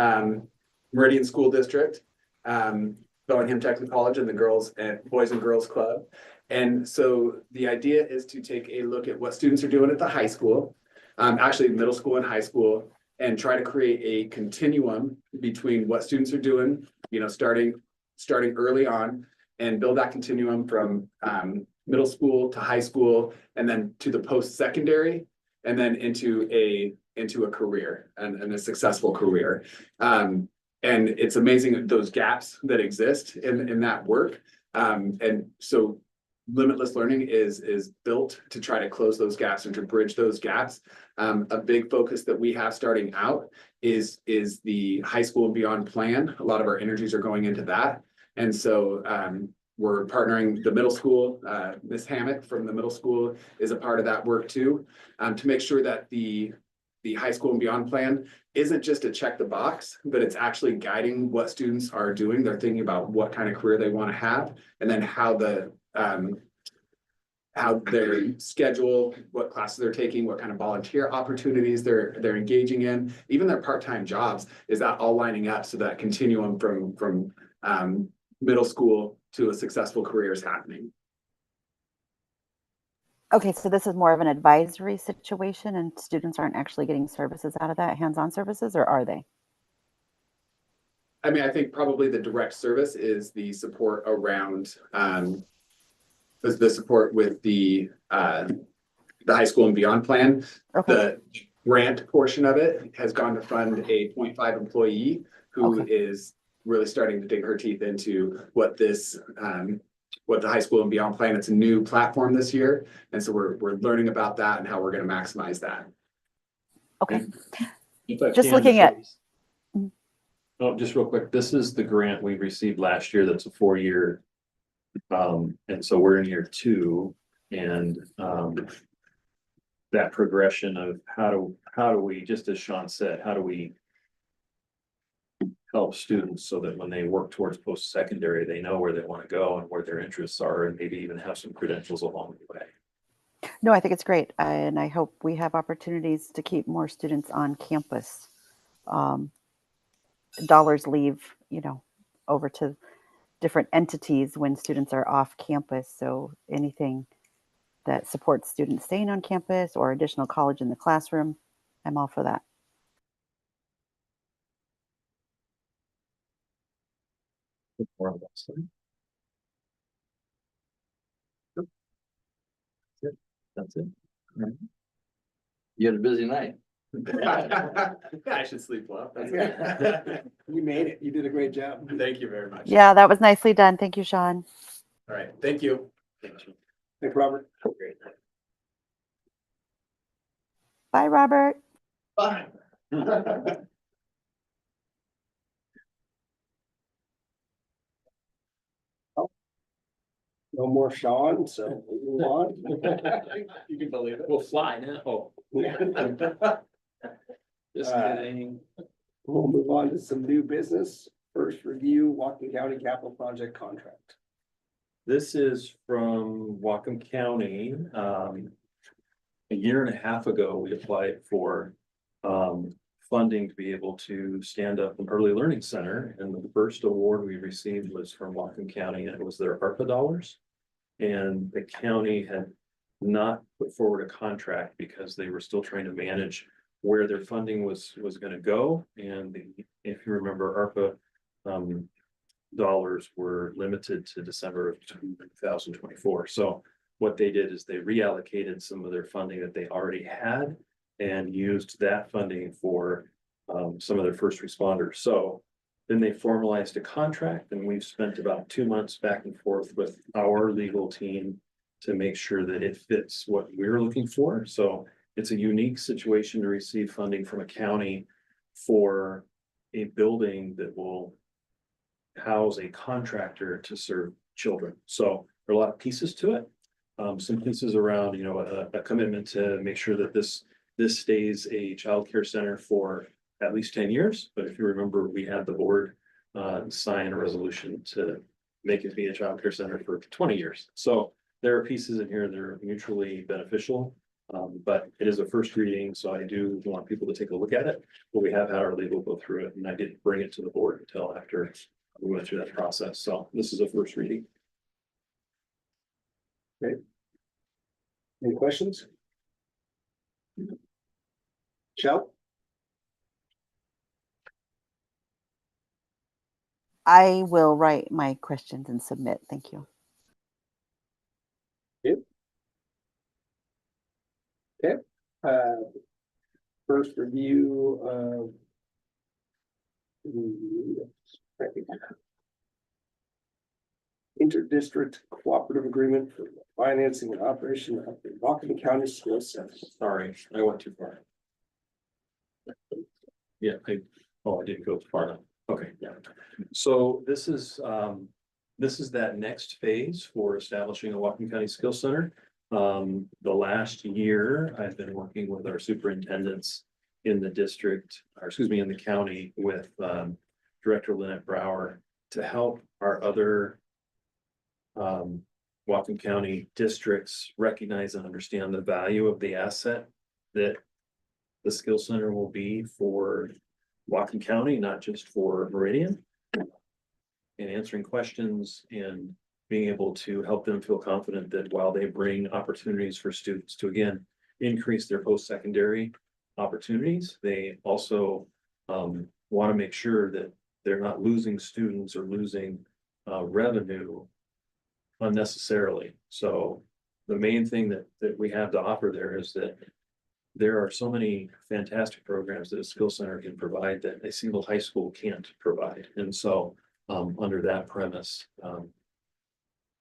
Meridian School District, Bellingham Technical College, and the Boys and Girls Club. And so the idea is to take a look at what students are doing at the high school, actually middle school and high school, and try to create a continuum between what students are doing, starting early on, and build that continuum from middle school to high school, and then to the post-secondary, and then into a career and a successful career. And it's amazing those gaps that exist in that work. And so limitless learning is built to try to close those gaps and to bridge those gaps. A big focus that we have starting out is the high school and beyond plan. A lot of our energies are going into that. And so we're partnering the middle school. Ms. Hammock from the middle school is a part of that work too, to make sure that the high school and beyond plan isn't just a check the box, but it's actually guiding what students are doing. They're thinking about what kind of career they want to have, and then how their schedule, what classes they're taking, what kind of volunteer opportunities they're engaging in, even their part-time jobs. Is that all lining up so that continuum from middle school to a successful career is happening? Okay, so this is more of an advisory situation and students aren't actually getting services out of that, hands-on services, or are they? I mean, I think probably the direct service is the support around the support with the high school and beyond plan. Okay. The grant portion of it has gone to fund a 0.5 employee who is really starting to dig her teeth into what this what the high school and beyond plan. It's a new platform this year, and so we're learning about that and how we're going to maximize that. Okay. If I Just can, looking at. Oh, just real quick, this is the grant we received last year. That's a 4-year. And so we're in year 2, and that progression of how do we, just as Sean said, how do we help students so that when they work towards post-secondary, they know where they want to go and where their interests are, and maybe even have some credentials along the way. No, I think it's great. And I hope we have opportunities to keep more students on campus. Dollars leave, over to different entities when students are off campus. So anything that supports students staying on campus or additional college in the classroom, I'm all for that. That's it. You had a busy night. I should sleep well. You made it. You did a great job. Thank you very much. Yeah, that was nicely done. Thank you, Sean. All right. Thank you. Thanks, Robert. Great. Bye, Robert. Bye. No more Sean, so we'll move on. You can believe it. We'll fly now. Oh. Just kidding. We'll move on to some new business. First review, Whatcom County Capital Project contract. This is from Whatcom County. A year and a half ago, we applied for funding to be able to stand up an early learning center. And the first award we received was from Whatcom County, and it was their ARPA dollars. And the county had not put forward a contract because they were still trying to manage where their funding was going to go. And if you remember, ARPA dollars were limited to December of 2024. So what they did is they reallocated some of their funding that they already had and used that funding for some of their first responders. So then they formalized a contract, and we've spent about 2 months back and forth with our legal team to make sure that it fits what we're looking for. So it's a unique situation to receive funding from a county for a building that will house a contractor to serve children. So there are a lot of pieces to it. Some pieces around, a commitment to make sure that this stays a childcare center for at least 10 years. But if you remember, we had the board sign a resolution to make it be a childcare center for 20 years. So there are pieces in here that are mutually beneficial. But it is a first reading, so I do want people to take a look at it. But we have had our legal go through it, and I didn't bring it to the board until after we went through that process. So this is a first reading. Great. Any questions? Shell? I will write my questions and submit. Thank you. Okay. First review of interdistrict cooperative agreement for financing and operation of the Whatcom County School Center. Sorry, I went too far. Yeah, I didn't go far enough. Okay, yeah. So this is that next phase for establishing a Whatcom County Skill Center. The last year, I've been working with our superintendents in the district, or excuse me, in the county with Director Lynette Brower to help our other Whatcom County districts recognize and understand the value of the asset that the skill center will be for Whatcom County, not just for Meridian. And answering questions and being able to help them feel confident that while they bring opportunities for students to, again, increase their post-secondary opportunities, they also want to make sure that they're not losing students or losing revenue unnecessarily. So the main thing that we have to offer there is that there are so many fantastic programs that a skill center can provide that a single high school can't provide. And so under that premise,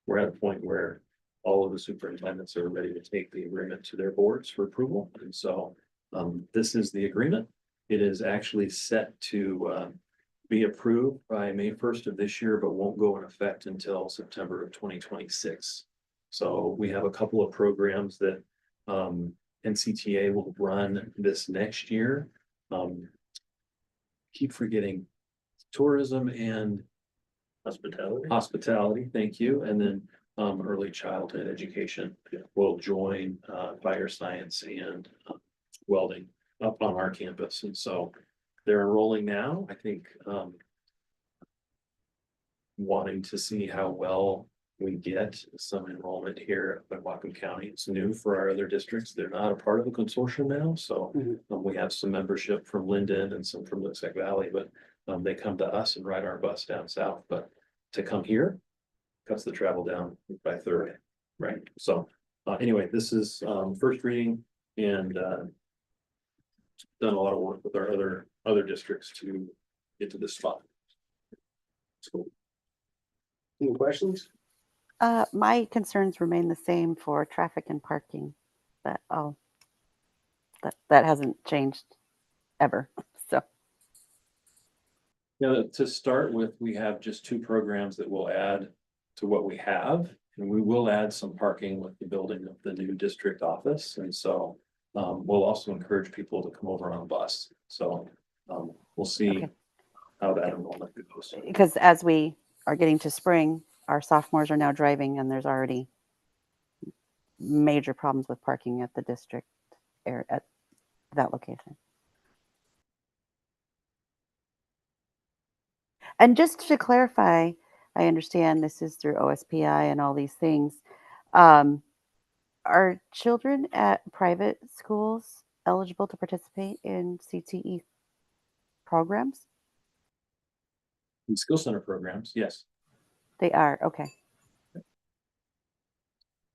we're at a point where all of the superintendents are ready to take the agreement to their boards for approval. And so this is the agreement. It is actually set to be approved by May 1st of this year, but won't go in effect until September of 2026. So we have a couple of programs that NCTA will run this next year. Keep forgetting tourism and hospitality, thank you. And then early childhood education will join fire science and welding up on our campus. And so they're enrolling now. I think wanting to see how well we get some enrollment here at Whatcom County. It's new for our other districts. They're not a part of the consortium now. So we have some membership from Linden and some from Looksec Valley, but they come to us and ride our bus down south. But to come here cuts the travel down by 1/3, right? So anyway, this is first reading and done a lot of work with our other districts to get to this spot. So, any questions? My concerns remain the same for traffic and parking, but that hasn't changed ever. So yeah, to start with, we have just 2 programs that we'll add to what we have, and we will add some parking with the building of the new district office. And so we'll also encourage people to come over on a bus. So we'll see how that enrollment goes. because as we are getting to spring, our sophomores are now driving, and there's already major problems with parking at the district area at that location. And just to clarify, I understand this is through OSPI and all these things. Are children at private schools eligible to participate in CTE programs? In skill center programs, yes. They are, okay.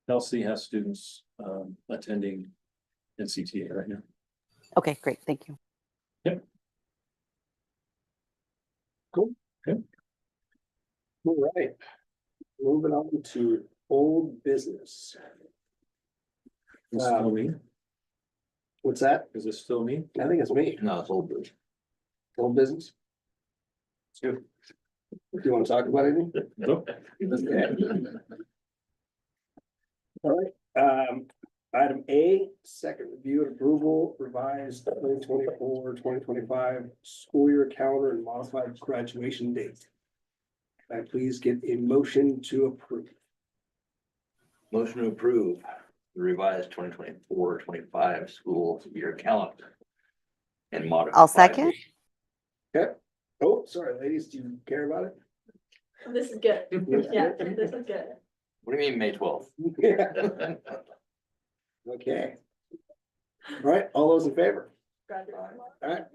Kelsey has students attending NCTA right now. Okay, great, thank you. Yep. Cool. Okay. All right, moving on to old business. Still me? What's that? Is this still me? I think it's me. No, it's old business. Old business. Do you want to talk about anything? Nope. Okay. All right, item A, second review and approval, revised 2024-2025 school year calendar and modified graduation date. Can I please get a motion to approve? Motion to approve the revised 2024-25 school year calendar and modified. I'll second. Okay. Oh, sorry, ladies, do you care about it? This is good. Yeah, this is good. What do you mean, May 12th? Okay. All right, all those in favor? All right.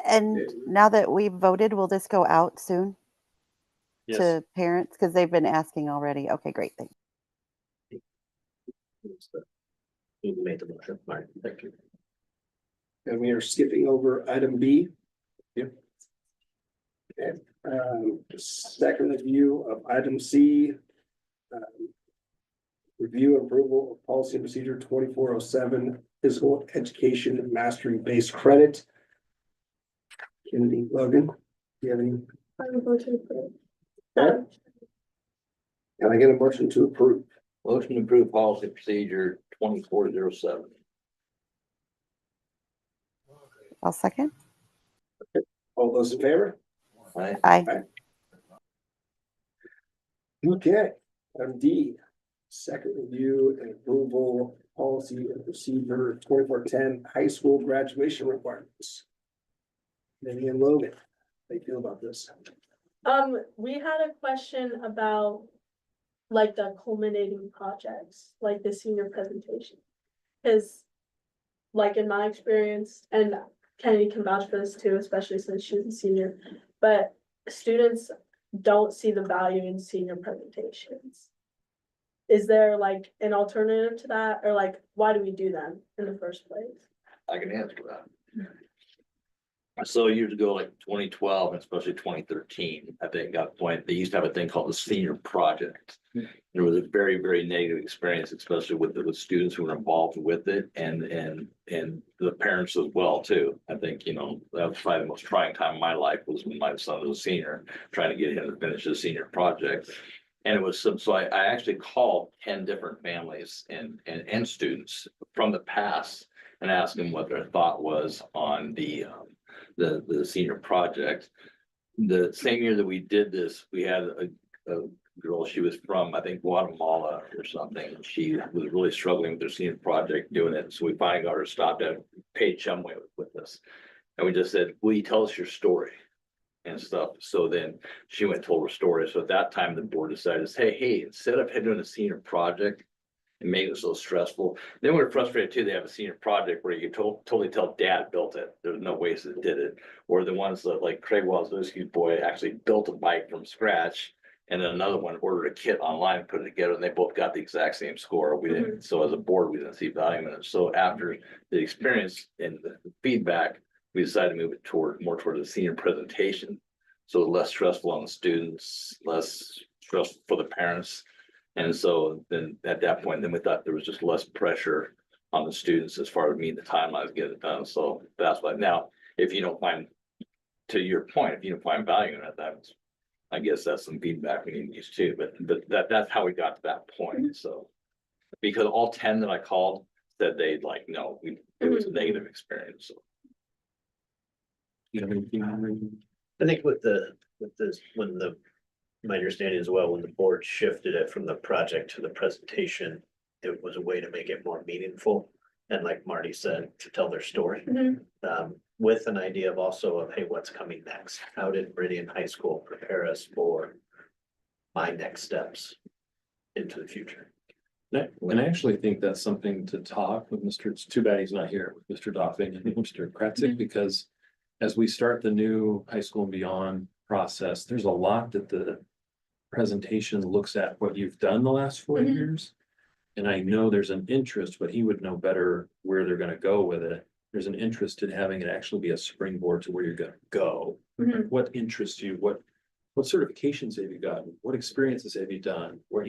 And now that we've voted, will this go out soon Yes. to parents? Because they've been asking already. Okay, great, thanks. You made the motion. All right, thank you. And we are skipping over item B. Yep. Okay, second review of item C. Review and approval of policy and procedure 2407, physical education mastery based credit. Kennedy, Logan, do you have any? Okay. Can I get a motion to approve? Motion to approve policy procedure 2407. I'll second. All those in favor? Aye. Aye. Okay, item D, second review and approval policy and procedure 2410, high school graduation requirements. Maybe in Logan, how do you feel about this? We had a question about like the culminating projects, like the senior presentation. Cause like in my experience, and Kennedy can vouch for this too, especially since she's a senior, but students don't see the value in senior presentations. Is there like an alternative to that, or like, why do we do them in the first place? I can answer that. So years ago, like 2012, and especially 2013, I think got the point, they used to have a thing called the senior project. There was a very, very negative experience, especially with the students who were involved with it and the parents as well too. I think, that was probably the most trying time of my life was when my son was a senior, trying to get him to finish his senior project. And it was so I actually called 10 different families and students from the past and asked them what their thought was on the senior project. The same year that we did this, we had a girl, she was from, I think, Guatemala or something. She was really struggling with her senior project doing it. So we finally got her stopped at Paige Chumway with us. And we just said, will you tell us your story and stuff? So then she went and told her story. So at that time, the board decided, hey, instead of doing a senior project and making it so stressful, then we're frustrated too. They have a senior project where you can totally tell dad built it. There's no ways that did it. Or the ones that like Craig Wozniacki's boy actually built a bike from scratch. And then another one ordered a kit online and put it together, and they both got the exact same score. We didn't, so as a board, we didn't see value in it. So after the experience and the feedback, we decided to move it more toward the senior presentation. So less stressful on the students, less stressful for the parents. And so then at that point, then we thought there was just less pressure on the students as far as meeting the timelines to get it done. So that's why now, if you don't find, to your point, if you don't find value in it, that's, I guess that's some feedback we need to use too, but that's how we got to that point. So because all 10 that I called said they'd like, no, it was a negative experience. So. You have anything? I think my understanding as well, when the board shifted it from the project to the presentation, it was a way to make it more meaningful. And like Marty said, to tell their story. With an idea of also of, hey, what's coming next? How did Meridian High School prepare us for my next steps into the future? And I actually think that's something to talk with Mr. It's too bad he's not here with Mr. Doffing and Mr. Kratzik, because as we start the new high school and beyond process, there's a lot that the presentation looks at what you've done the last 4 years. And I know there's an interest, but he would know better where they're gonna go with it. There's an interest in having it actually be a springboard to where you're gonna go. What interests you? What certifications have you gotten? What experiences have you done? Where,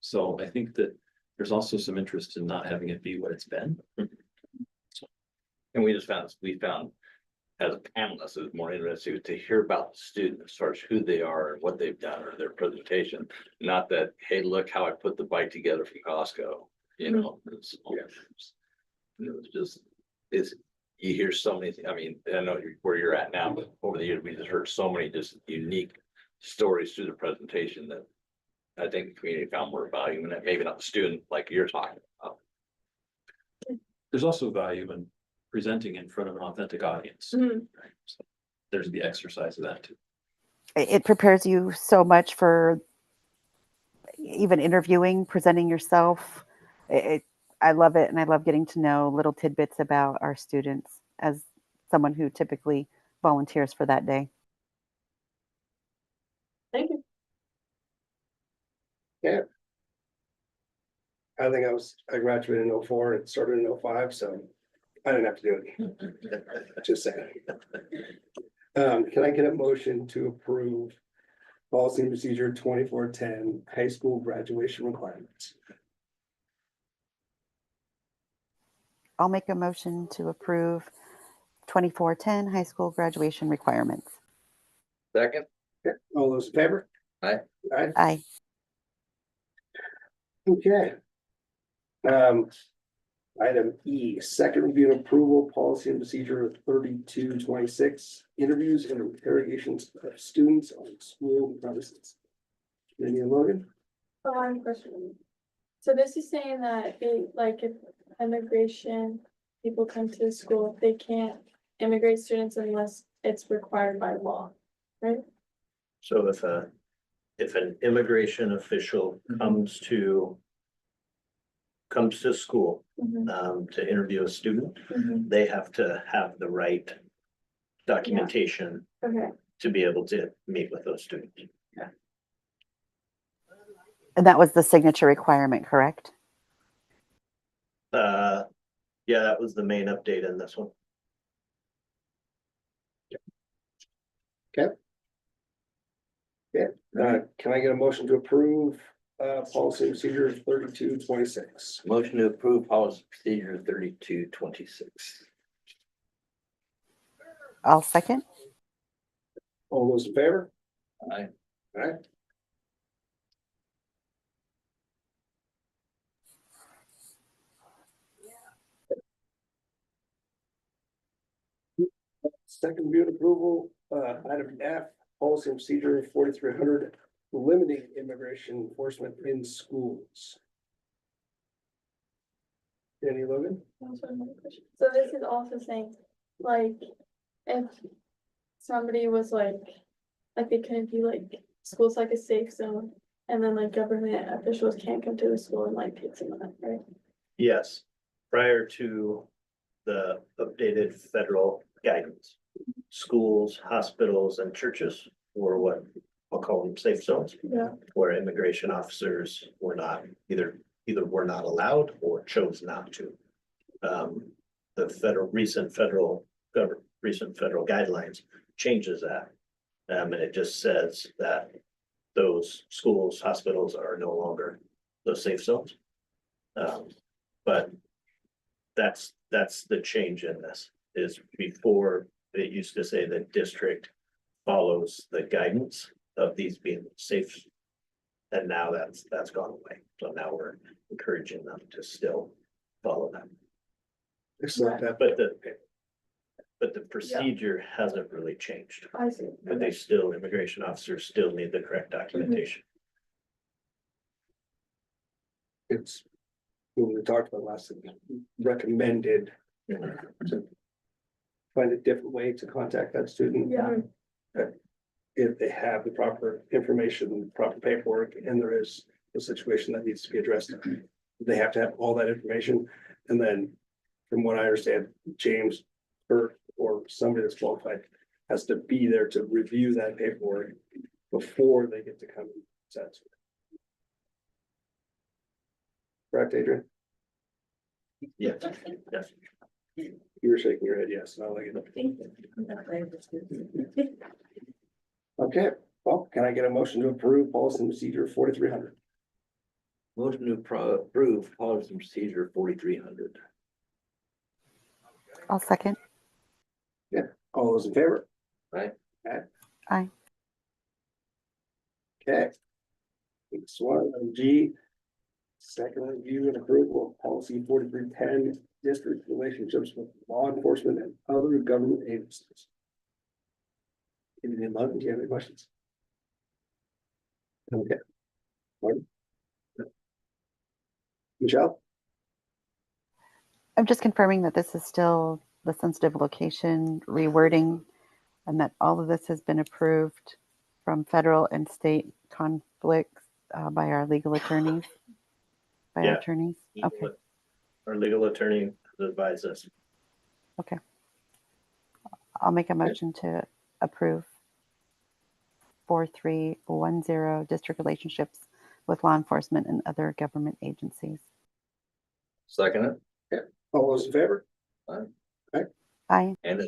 so I think that there's also some interest in not having it be what it's been. And we found as panelists, it was more interesting to hear about the student as far as who they are and what they've done or their presentation. Not that, hey, look how I put the bike together from Costco, you hear so many, I mean, I know where you're at now, but over the years, we just heard so many just unique stories through the presentation that I think the community found more value in it, maybe not the student like you're talking about. There's also value in presenting in front of an authentic audience. So there's the exercise of that too. It prepares you so much for even interviewing, presenting yourself. I love it, and I love getting to know little tidbits about our students as someone who typically volunteers for that day. Thank you. Yeah. I think I graduated in 04 and started in 05, so I didn't have to do it. Just saying. Can I get a motion to approve policy and procedure 2410 high school graduation requirements? I'll make a motion to approve 2410 high school graduation requirements. Second. Okay, all those in favor? Aye. Aye. Aye. Okay. Item E, second review and approval policy and procedure 3226, interviews and interrogations of students on school premises. Any Logan? Question. So this is saying that if immigration people come to the school, they can't immigrate students unless it's required by law, right? So if an immigration official comes to school, to interview a student, they have to have the right documentation Okay. to be able to meet with those students. And that was the signature requirement, correct? Yeah, that was the main update in this one. Okay. Okay, can I get a motion to approve policy and procedure 3226? Motion to approve policy procedure 3226. I'll second. All those in favor? Aye. Aye. Second review and approval, item F, policy and procedure 4300, limiting immigration enforcement in schools. Danny Logan? So this is also saying, like, if somebody was like they couldn't be school's like a safe zone, and then government officials can't come to the school and take someone up, right? Yes, prior to the updated federal guidance, schools, hospitals, and churches were what I'll call them safe zones. Yeah. Where immigration officers were not either were not allowed or chose not to. The recent federal guidelines changes that. And it just says that those schools, hospitals are no longer those safe zones. But that's the change in this, is before it used to say the district follows the guidance of these being safe. And now that's gone away. So now we're encouraging them to still follow that. But the procedure hasn't really changed. I see. But immigration officers still need the correct documentation. It's, when we talked about last, recommended to find a different way to contact that student. Yeah. If they have the proper information, proper paperwork, and there is a situation that needs to be addressed, they have to have all that information. And then, from what I understand, James or somebody that's qualified has to be there to review that paperwork before they get to come and set. Correct, Adrian? Yes, yes. You're shaking your head, yes, I like it. Okay, well, can I get a motion to approve policy and procedure 4300? Motion to approve policy and procedure 4300. I'll second. Yeah, all those in favor? Right. Aye. Okay. Next one, G. Second review and approval of policy 4310, district relationships with law enforcement and other government agencies. Anything, London, do you have any questions? Okay. Martin? Michelle? I'm just confirming that this is still the sensitive location rewording, and that all of this has been approved from federal and state conflicts by our legal attorneys. By our attorneys. Okay. Our legal attorney advised us. Okay. I'll make a motion to approve 4310 district relationships with law enforcement and other government agencies. Second it. Yeah. All those in favor? Aye. Aye. And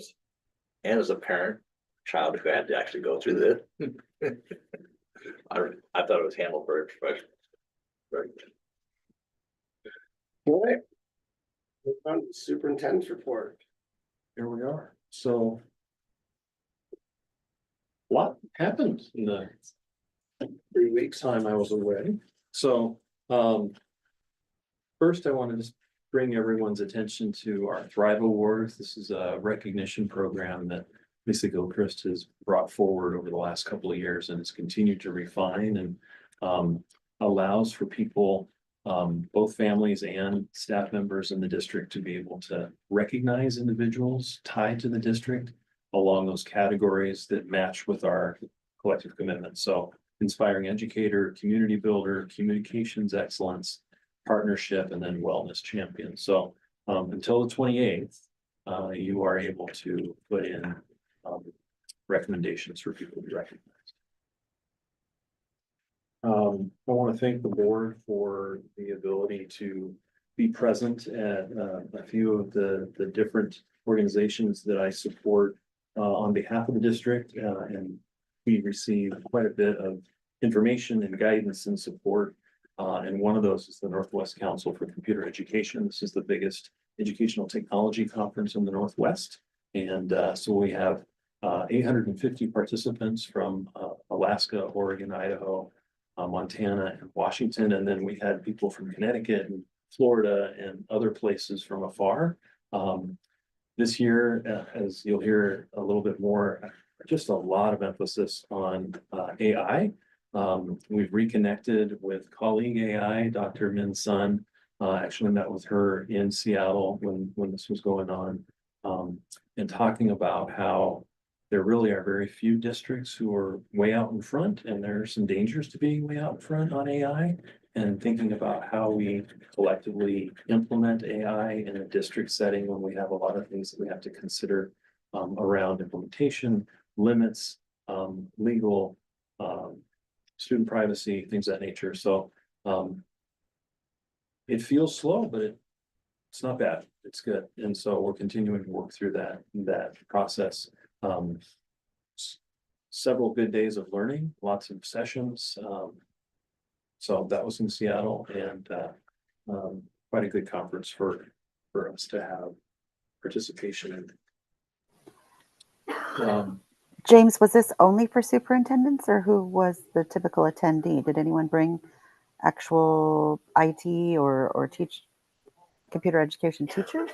as a parent, child who had to actually go through this, I thought it was handled very professional. Right. All right. Superintendent's report. Here we are. So what happened in the 3 weeks. time I was away? So, first I want to just bring everyone's attention to our Thrive Awards. This is a recognition program that Lisa Gilchrist has brought forward over the last couple of years and has continued to refine and allows for people, both families and staff members in the district, to be able to recognize individuals tied to the district along those categories that match with our collective commitment. So inspiring educator, community builder, communications excellence, partnership, and then wellness champion. So until the 28th, you are able to put in recommendations for people to be recognized. I want to thank the board for the ability to be present at a few of the different organizations that I support on behalf of the district, and we receive quite a bit of information and guidance and support. And one of those is the Northwest Council for Computer Education. This is the biggest educational technology conference in the Northwest. And so we have 850 participants from Alaska, Oregon, Idaho, Montana, and Washington. And then we had people from Connecticut and Florida and other places from afar. This year, as you'll hear a little bit more, just a lot of emphasis on AI. We've reconnected with colleague AI, Dr. Min Sun. Actually met with her in Seattle when this was going on, and talking about how there really are very few districts who are way out in front, and there are some dangers to being way out in front on AI, and thinking about how we collectively implement AI in a district setting when we have a lot of things that we have to consider around implementation, limits, legal, student privacy, things of that nature. So it feels slow, but it's not bad. It's good. And so we're continuing to work through that process. Several good days of learning, lots of sessions. So that was in Seattle, and quite a good conference for us to have participation in. James, was this only for superintendents, or who was the typical attendee? Did anyone bring actual IT or teach computer education teachers?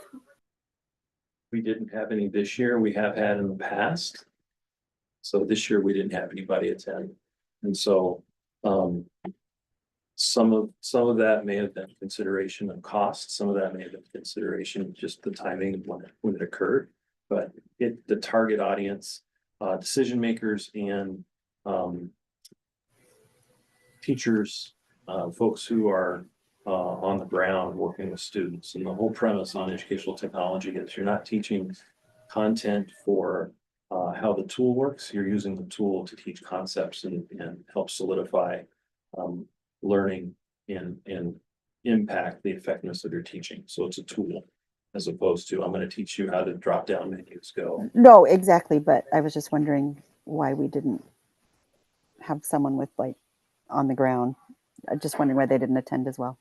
We didn't have any this year. We have had in the past. So this year we didn't have anybody attend. And so some of that may have been consideration of cost. Some of that may have been consideration of just the timing of when it occurred. But the target audience, decision makers and teachers, folks who are on the ground working with students. And the whole premise on educational technology is you're not teaching content for how the tool works. You're using the tool to teach concepts and help solidify learning and impact the effectiveness of your teaching. So it's a tool as opposed to I'm going to teach you how to drop down menus go. No, exactly. But I was just wondering why we didn't have someone with like on the ground. I'm just wondering why they didn't attend as well.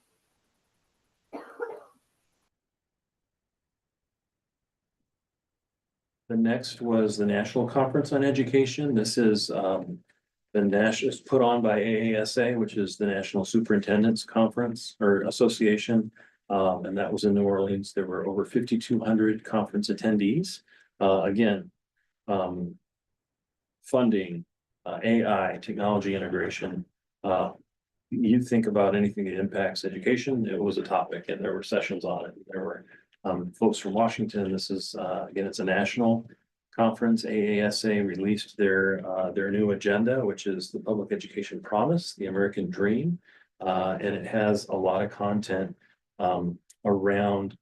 The next was the National Conference on Education. This is the national, it's put on by AASA, which is the National Superintendent's Conference or Association. And that was in New Orleans. There were over 5,200 conference attendees. Again, funding, AI, technology integration. You think about anything that impacts education, it was a topic, and there were sessions on it. There were folks from Washington. This is again, it's a national conference. AASA released their new agenda, which is the Public Education Promise, the American Dream, and it has a lot of content around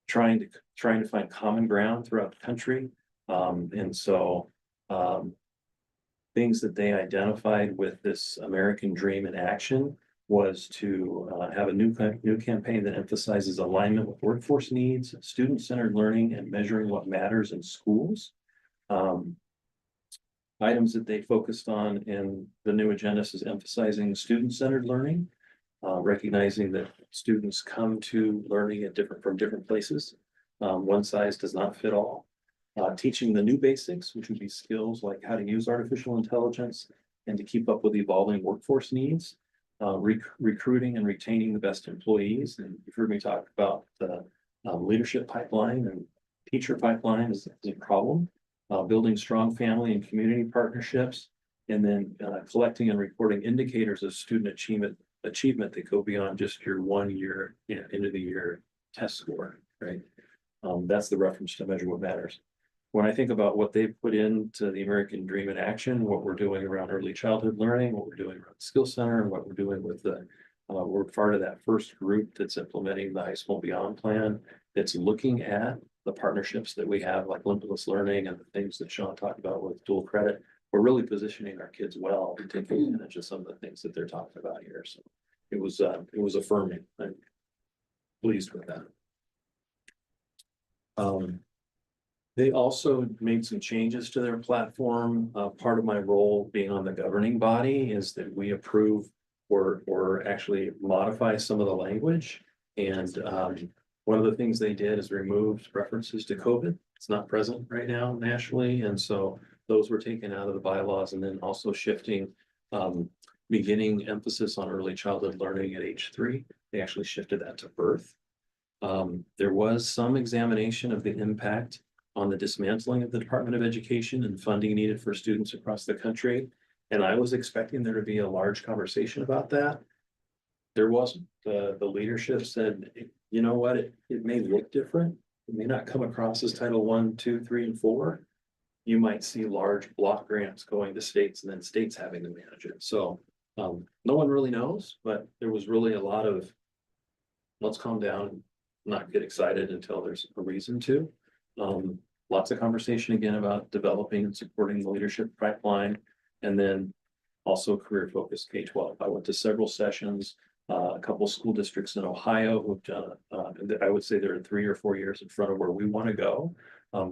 trying to find common ground throughout the country, and so things that they identified with this American Dream in action was to have a new campaign that emphasizes alignment with workforce needs, student-centered learning, and measuring what matters in schools. Items that they focused on in the new agenda is emphasizing student-centered learning, recognizing that students come to learning from different places. One size does not fit all. Teaching the new basics, which would be skills like how to use artificial intelligence and to keep up with evolving workforce needs. Recruiting and retaining the best employees. And you've heard me talk about the leadership pipeline and teacher pipeline is a problem. Building strong family and community partnerships, and then collecting and reporting indicators of student achievement that go beyond just your 1 year end of the year test score, right? That's the reference to measure what matters. When I think about what they've put into the American Dream in action, what we're doing around early childhood learning, what we're doing around the Skill Center, and what we're doing with the, we're part of that first group that's implementing the High School Beyond plan, that's looking at the partnerships that we have, like limitless learning and the things that Sean talked about with dual credit. We're really positioning our kids well to take advantage of some of the things that they're talking about here. So it was affirming. I'm pleased with that. They also made some changes to their platform. Part of my role being on the governing body is that we approve or actually modify some of the language. And one of the things they did is removed references to COVID. It's not present right now nationally. And so those were taken out of the bylaws, and then also shifting beginning emphasis on early childhood learning at age 3. They actually shifted that to birth. There was some examination of the impact on the dismantling of the Department of Education and funding needed for students across the country. And I was expecting there to be a large conversation about that. There wasn't. The leadership said, you know what, it may look different. It may not come across as Title 1, 2, 3, and 4. You might see large block grants going to states and then states having to manage it. So no one really knows, but there was really a lot of let's calm down and not get excited until there's a reason to. Lots of conversation again about developing and supporting the leadership pipeline, and then also career focused K-12. I went to several sessions, a couple school districts in Ohio who've done, I would say they're 3 or 4 years in front of where we want to go.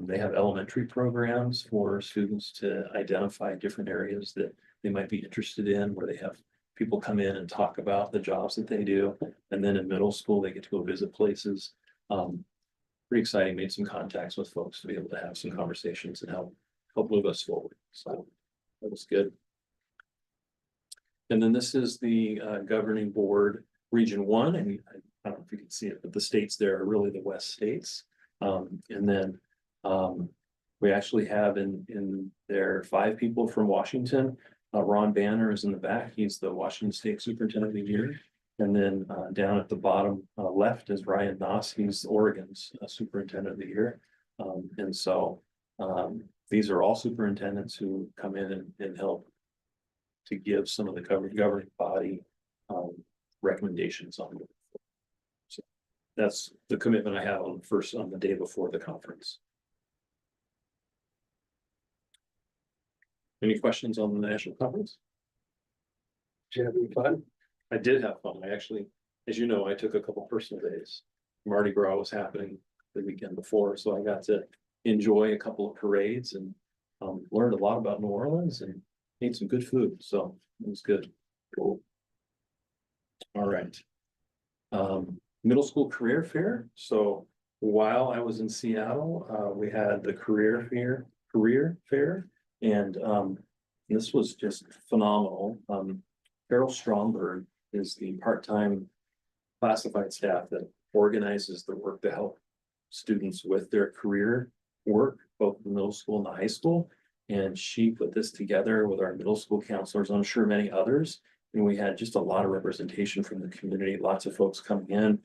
They have elementary programs for students to identify different areas that they might be interested in, where they have people come in and talk about the jobs that they do. And then in middle school, they get to go visit places. Pretty exciting, made some contacts with folks to be able to have some conversations and help move us forward. So that was good. And then this is the governing board, Region 1, and I don't know if you can see it, but the states there are really the West states. And then we actually have in there 5 people from Washington. Ron Banner is in the back. He's the Washington State Superintendent of the Year. And then down at the bottom left is Ryan Noss. He's Oregon's Superintendent of the Year. And so these are all superintendents who come in and help to give some of the governing body recommendations on it. So that's the commitment I have on the day before the conference. Any questions on the national conference? Did you have any fun? I did have fun. I actually, as you know, I took a couple personal days. Mardi Gras was happening the weekend before, so I got to enjoy a couple of parades and learned a lot about New Orleans and ate some good food. So it was good. Cool. All right. Middle school career fair. So while I was in Seattle, we had the career fair, and this was just phenomenal. Carol Stromberg is the part-time classified staff that organizes the work to help students with their career work, both in the middle school and the high school. And she put this together with our middle school counselors, I'm sure many others. And we had just a lot of representation from the community, lots of folks coming in,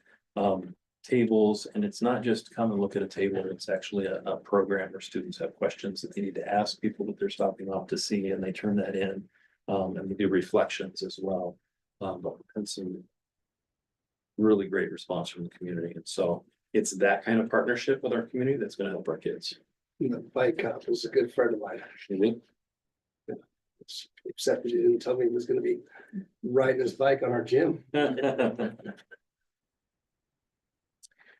tables, and it's not just come and look at a table, it's actually a program where students have questions that they need to ask people that they're stopping off to see, and they turn that in. And we do reflections as well, and some really great response from the community. And so it's that kind of partnership with our community that's going to help our kids. The bike cop was a good friend of mine. Except you didn't tell me he was going to be riding his bike on our gym. And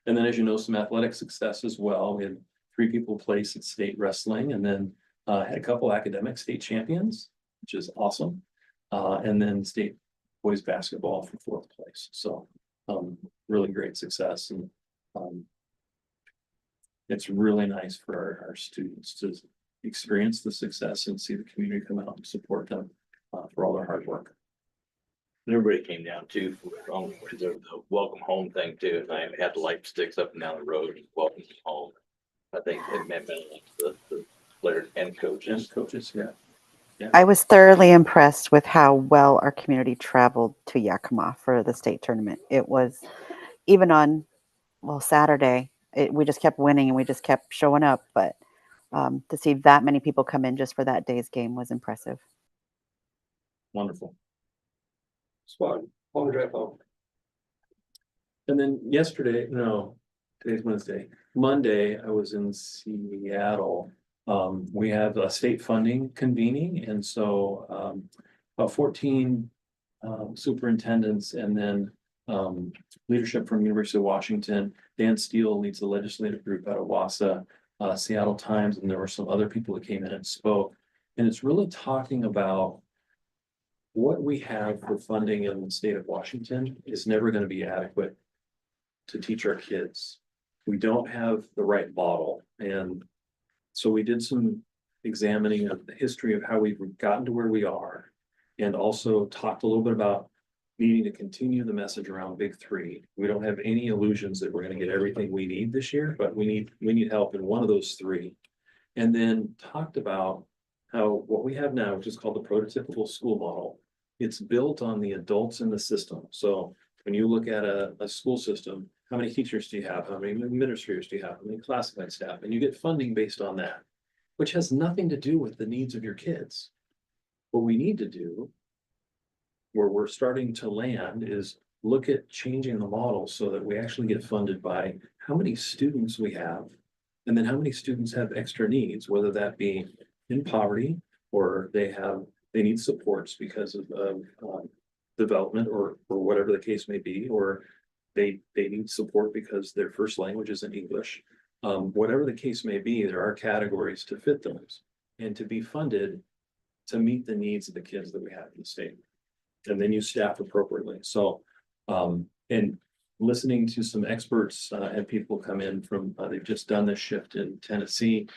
then, as you know, some athletic success as well. We had 3 people place at state wrestling, and then had a couple academic state champions, which is awesome. And then state boys basketball for 4th place. So, really great success, and, it's really nice for our students to experience the success and see the community come out and support them, for all their hard work. And everybody came down too, for the welcome home thing too, and I had the light sticks up and down the road, welcome home. I think it meant the players and coaches. Yeah. I was thoroughly impressed with how well our community traveled to Yakima for the state tournament. It was even on, well, Saturday, we just kept winning and we just kept showing up. But to see that many people come in just for that day's game was impressive. Wonderful. It's fun drive home. And then today's Wednesday. Monday, I was in Seattle. We have a state funding convening, and so about 14 superintendents, and then leadership from University of Washington. Dan Steele leads the legislative group out of WASA, Seattle Times, and there were some other people that came in and spoke. And it's really talking about what we have for funding in the state of Washington is never going to be adequate to teach our kids. We don't have the right model. And so we did some examining of the history of how we've gotten to where we are, and also talked a little bit about needing to continue the message around Big Three. We don't have any illusions that we're going to get everything we need this year, but we need help in one of those three. And then talked about how what we have now, which is called the prototypical school model, it's built on the adults in the system. So when you look at a school system, how many teachers do you have? How many administrators do you have? How many classified staff? And you get funding based on that, which has nothing to do with the needs of your kids. What we need to do, where we're starting to land, is look at changing the model so that we actually get funded by how many students we have, and then how many students have extra needs, whether that be in poverty, or they need supports because of development, or whatever the case may be, or they need support because their first language isn't English. Whatever the case may be, there are categories to fit those and to be funded to meet the needs of the kids that we have in the state. And then you staff appropriately. So, and listening to some experts and people come in from, they've just done this shift in Tennessee.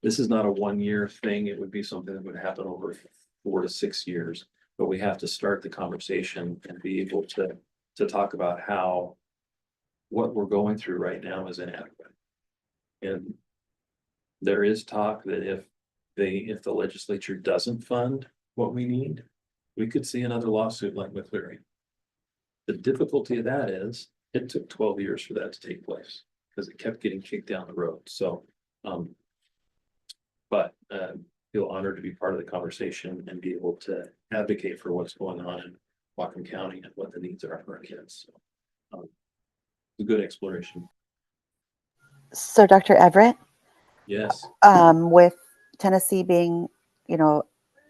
This is not a 1-year thing. It would be something that would happen over 4 to 6 years, but we have to start the conversation and be able to talk about how what we're going through right now is inadequate. And there is talk that if the legislature doesn't fund what we need, we could see another lawsuit like McCleary. The difficulty of that is it took 12 years for that to take place because it kept getting kicked down the road. So, but feel honored to be part of the conversation and be able to advocate for what's going on in Whatcom County and what the needs are for our kids. So, a good exploration. So, Dr. Everett? Yes. With Tennessee being,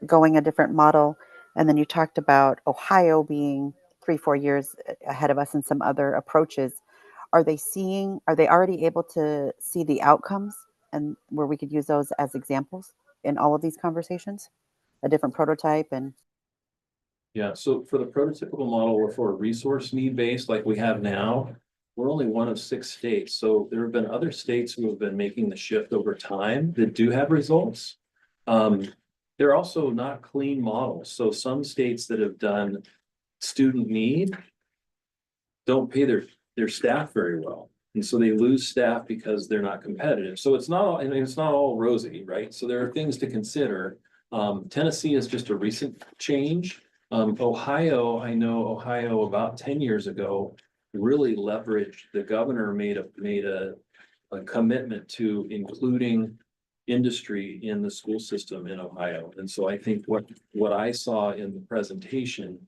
going a different model, and then you talked about Ohio being 3-4 years ahead of us and some other approaches. Are they already able to see the outcomes, and where we could use those as examples in all of these conversations? A different prototype and. Yeah, so for the prototypical model, or for a resource need based like we have now, we're only one of 6 states. So there have been other states who have been making the shift over time that do have results. They're also not clean models. So some states that have done student need don't pay their staff very well. And so they lose staff because they're not competitive. So it's not all rosy, right? So there are things to consider. Tennessee is just a recent change. Ohio, I know Ohio about 10 years ago really leveraged, the governor made a commitment to including industry in the school system in Ohio. And so I think what I saw in the presentation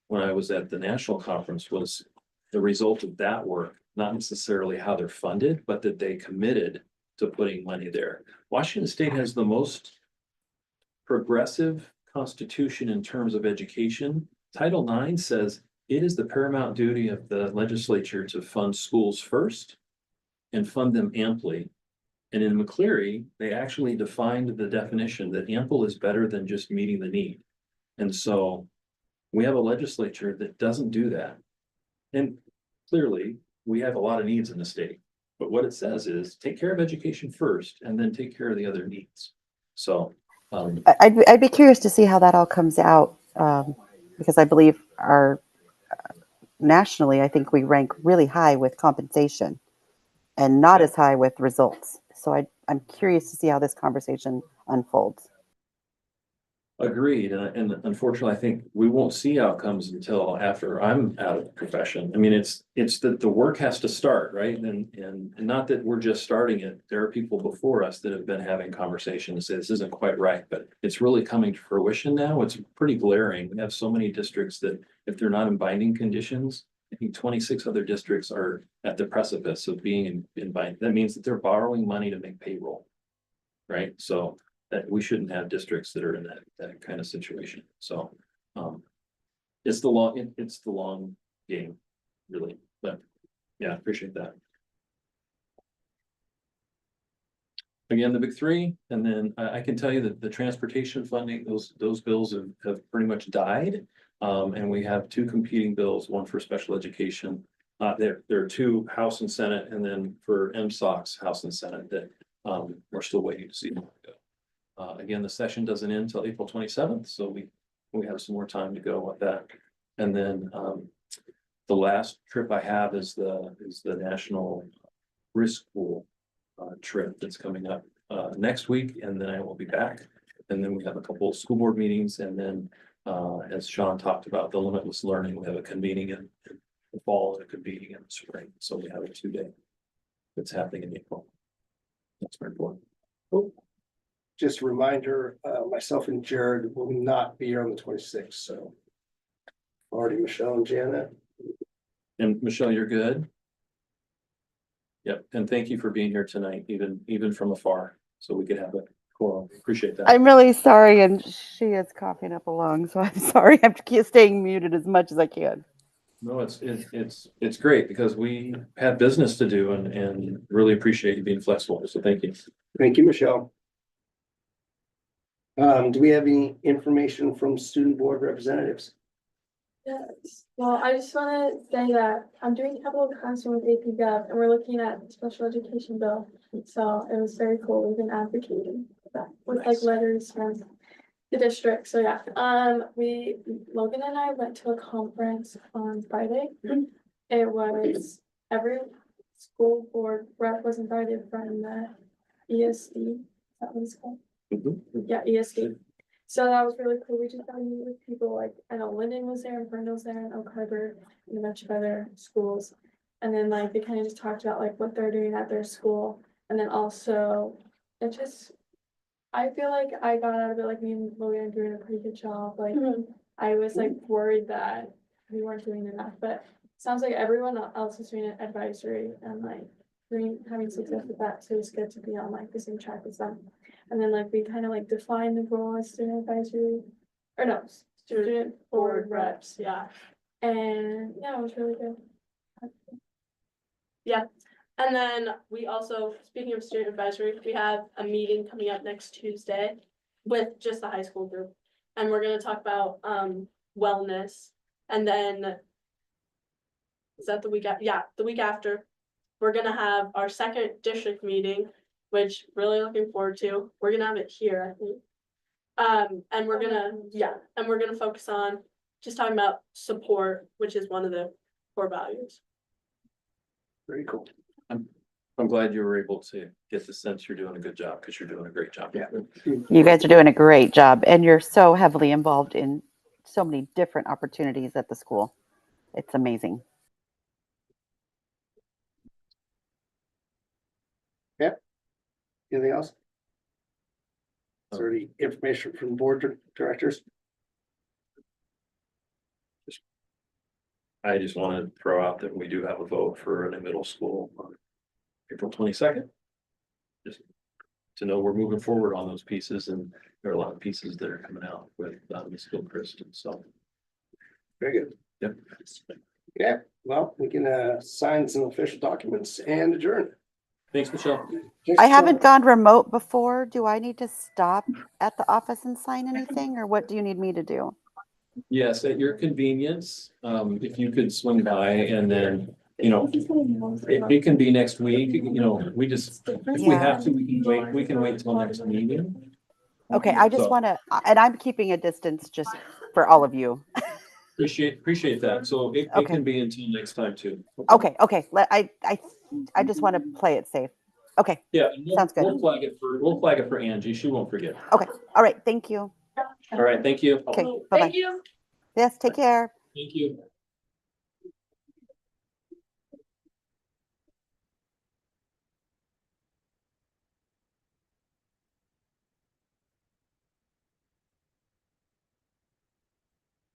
when I was at the national conference was the result of that work, not necessarily how they're funded, but that they committed to putting money there. Washington State has the most progressive constitution in terms of education. Title IX says it is the paramount duty of the legislature to fund schools first and fund them amply. And in McCleary, they actually defined the definition that ample is better than just meeting the need. And so We have a legislature that doesn't do that. And clearly, we have a lot of needs in the state. But what it says is take care of education first and then take care of the other needs. So I'd be curious to see how that all comes out, because I believe our nationally, I think we rank really high with compensation and not as high with results. So I'm curious to see how this conversation unfolds. agreed. And unfortunately, I think we won't see outcomes until after I'm out of the profession. I mean, it's that the work has to start, right? And not that we're just starting it. There are people before us that have been having conversations to say this isn't quite right, but it's really coming to fruition now. It's pretty glaring. We have so many districts that if they're not in binding conditions, I think 26 other districts are at the precipice of being in binding. That means that they're borrowing money to make payroll, right? So that we shouldn't have districts that are in that kind of situation. So it's the long game, really. But yeah, appreciate that. Again, the big three, and then I can tell you that the transportation funding, those bills have pretty much died. And we have two competing bills, one for special education. There are two House and Senate, and then for MSOCs, House and Senate, that we're still waiting to see them go. Again, the session doesn't end until April 27th, so we have some more time to go with that. And then the last trip I have is the National Risk Pool trip that's coming up next week, and then I will be back. And then we have a couple of school board meetings, and then as Sean talked about, the limitless learning, we have a convening in the fall and a convening in the spring. So we have a 2-day that's happening in April. That's very important. Cool. Just a reminder, myself and Jared will not be here on the 26th, so. Already Michelle and Janet. And Michelle, you're good? Yep, and thank you for being here tonight, even from afar, so we could have a quorum. Appreciate that. I'm really sorry, and she is coughing up along, so I'm sorry. I'm staying muted as much as I can. No, it's great because we have business to do and really appreciate you being flexible. So thank you. Thank you, Michelle. Do we have any information from student board representatives? Yes, well, I just want to say that I'm doing capital classroom with AP Gov, and we're looking at the special education bill. So it was very cool. We've been advocating for that with like letters from the district. So yeah, Logan and I went to a conference on Friday. It was every school board rep was invited from the ESD. Is that what it's called? Yeah, ESD. So that was really cool. We just got to meet with people like, I know Linden was there and Brindle's there and Oak Harbor and a bunch of other schools. And then like they kind of just talked about like what they're doing at their school. And then also I feel like I got out of it, like me and Logan are doing a pretty good job. Like I was like worried that we weren't doing enough, but it sounds like everyone else is doing an advisory and like having success with that. So it's good to be on like the same track as them. And then like we kind of like define the role as student advisory, or no, student board reps, yeah. And yeah, it was really good. Yeah, and then we also, speaking of student advisory, we have a meeting coming up next Tuesday with just the high school group. And we're gonna talk about wellness. And then is that the week after? Yeah, the week after, we're gonna have our second district meeting, which really looking forward to. We're gonna have it here, I think. And we're gonna focus on just talking about support, which is one of the core values. Very cool. I'm glad you were able to get the sense you're doing a good job because you're doing a great job. Yeah. You guys are doing a great job, and you're so heavily involved in so many different opportunities at the school. It's amazing. Yeah. Anything else? Is there any information from board directors? I just want to throw out that we do have a vote for a middle school on April 22nd. Just to know we're moving forward on those pieces, and there are a lot of pieces that are coming out with Ms. Gilchrist. So very good. Yep. Yeah, well, we can sign some official documents and adjourn. Thanks, Michelle. I haven't gone remote before. Do I need to stop at the office and sign anything, or what do you need me to do? Yes, at your convenience, if you could swing by and then, you know, it can be next week, you know, we just, if we have to, we can wait till next meeting. Okay, I just So- want to, and I'm keeping a distance just for all of you. Appreciate that. So it Okay. can be until next time too. Okay, I just want to play it safe. Okay, Yeah, and sounds good. We'll flag it for Angie. She won't forget. Okay, all right, thank you. All right, thank you. Okay, bye-bye. Thank you. Yes, take care. Thank you.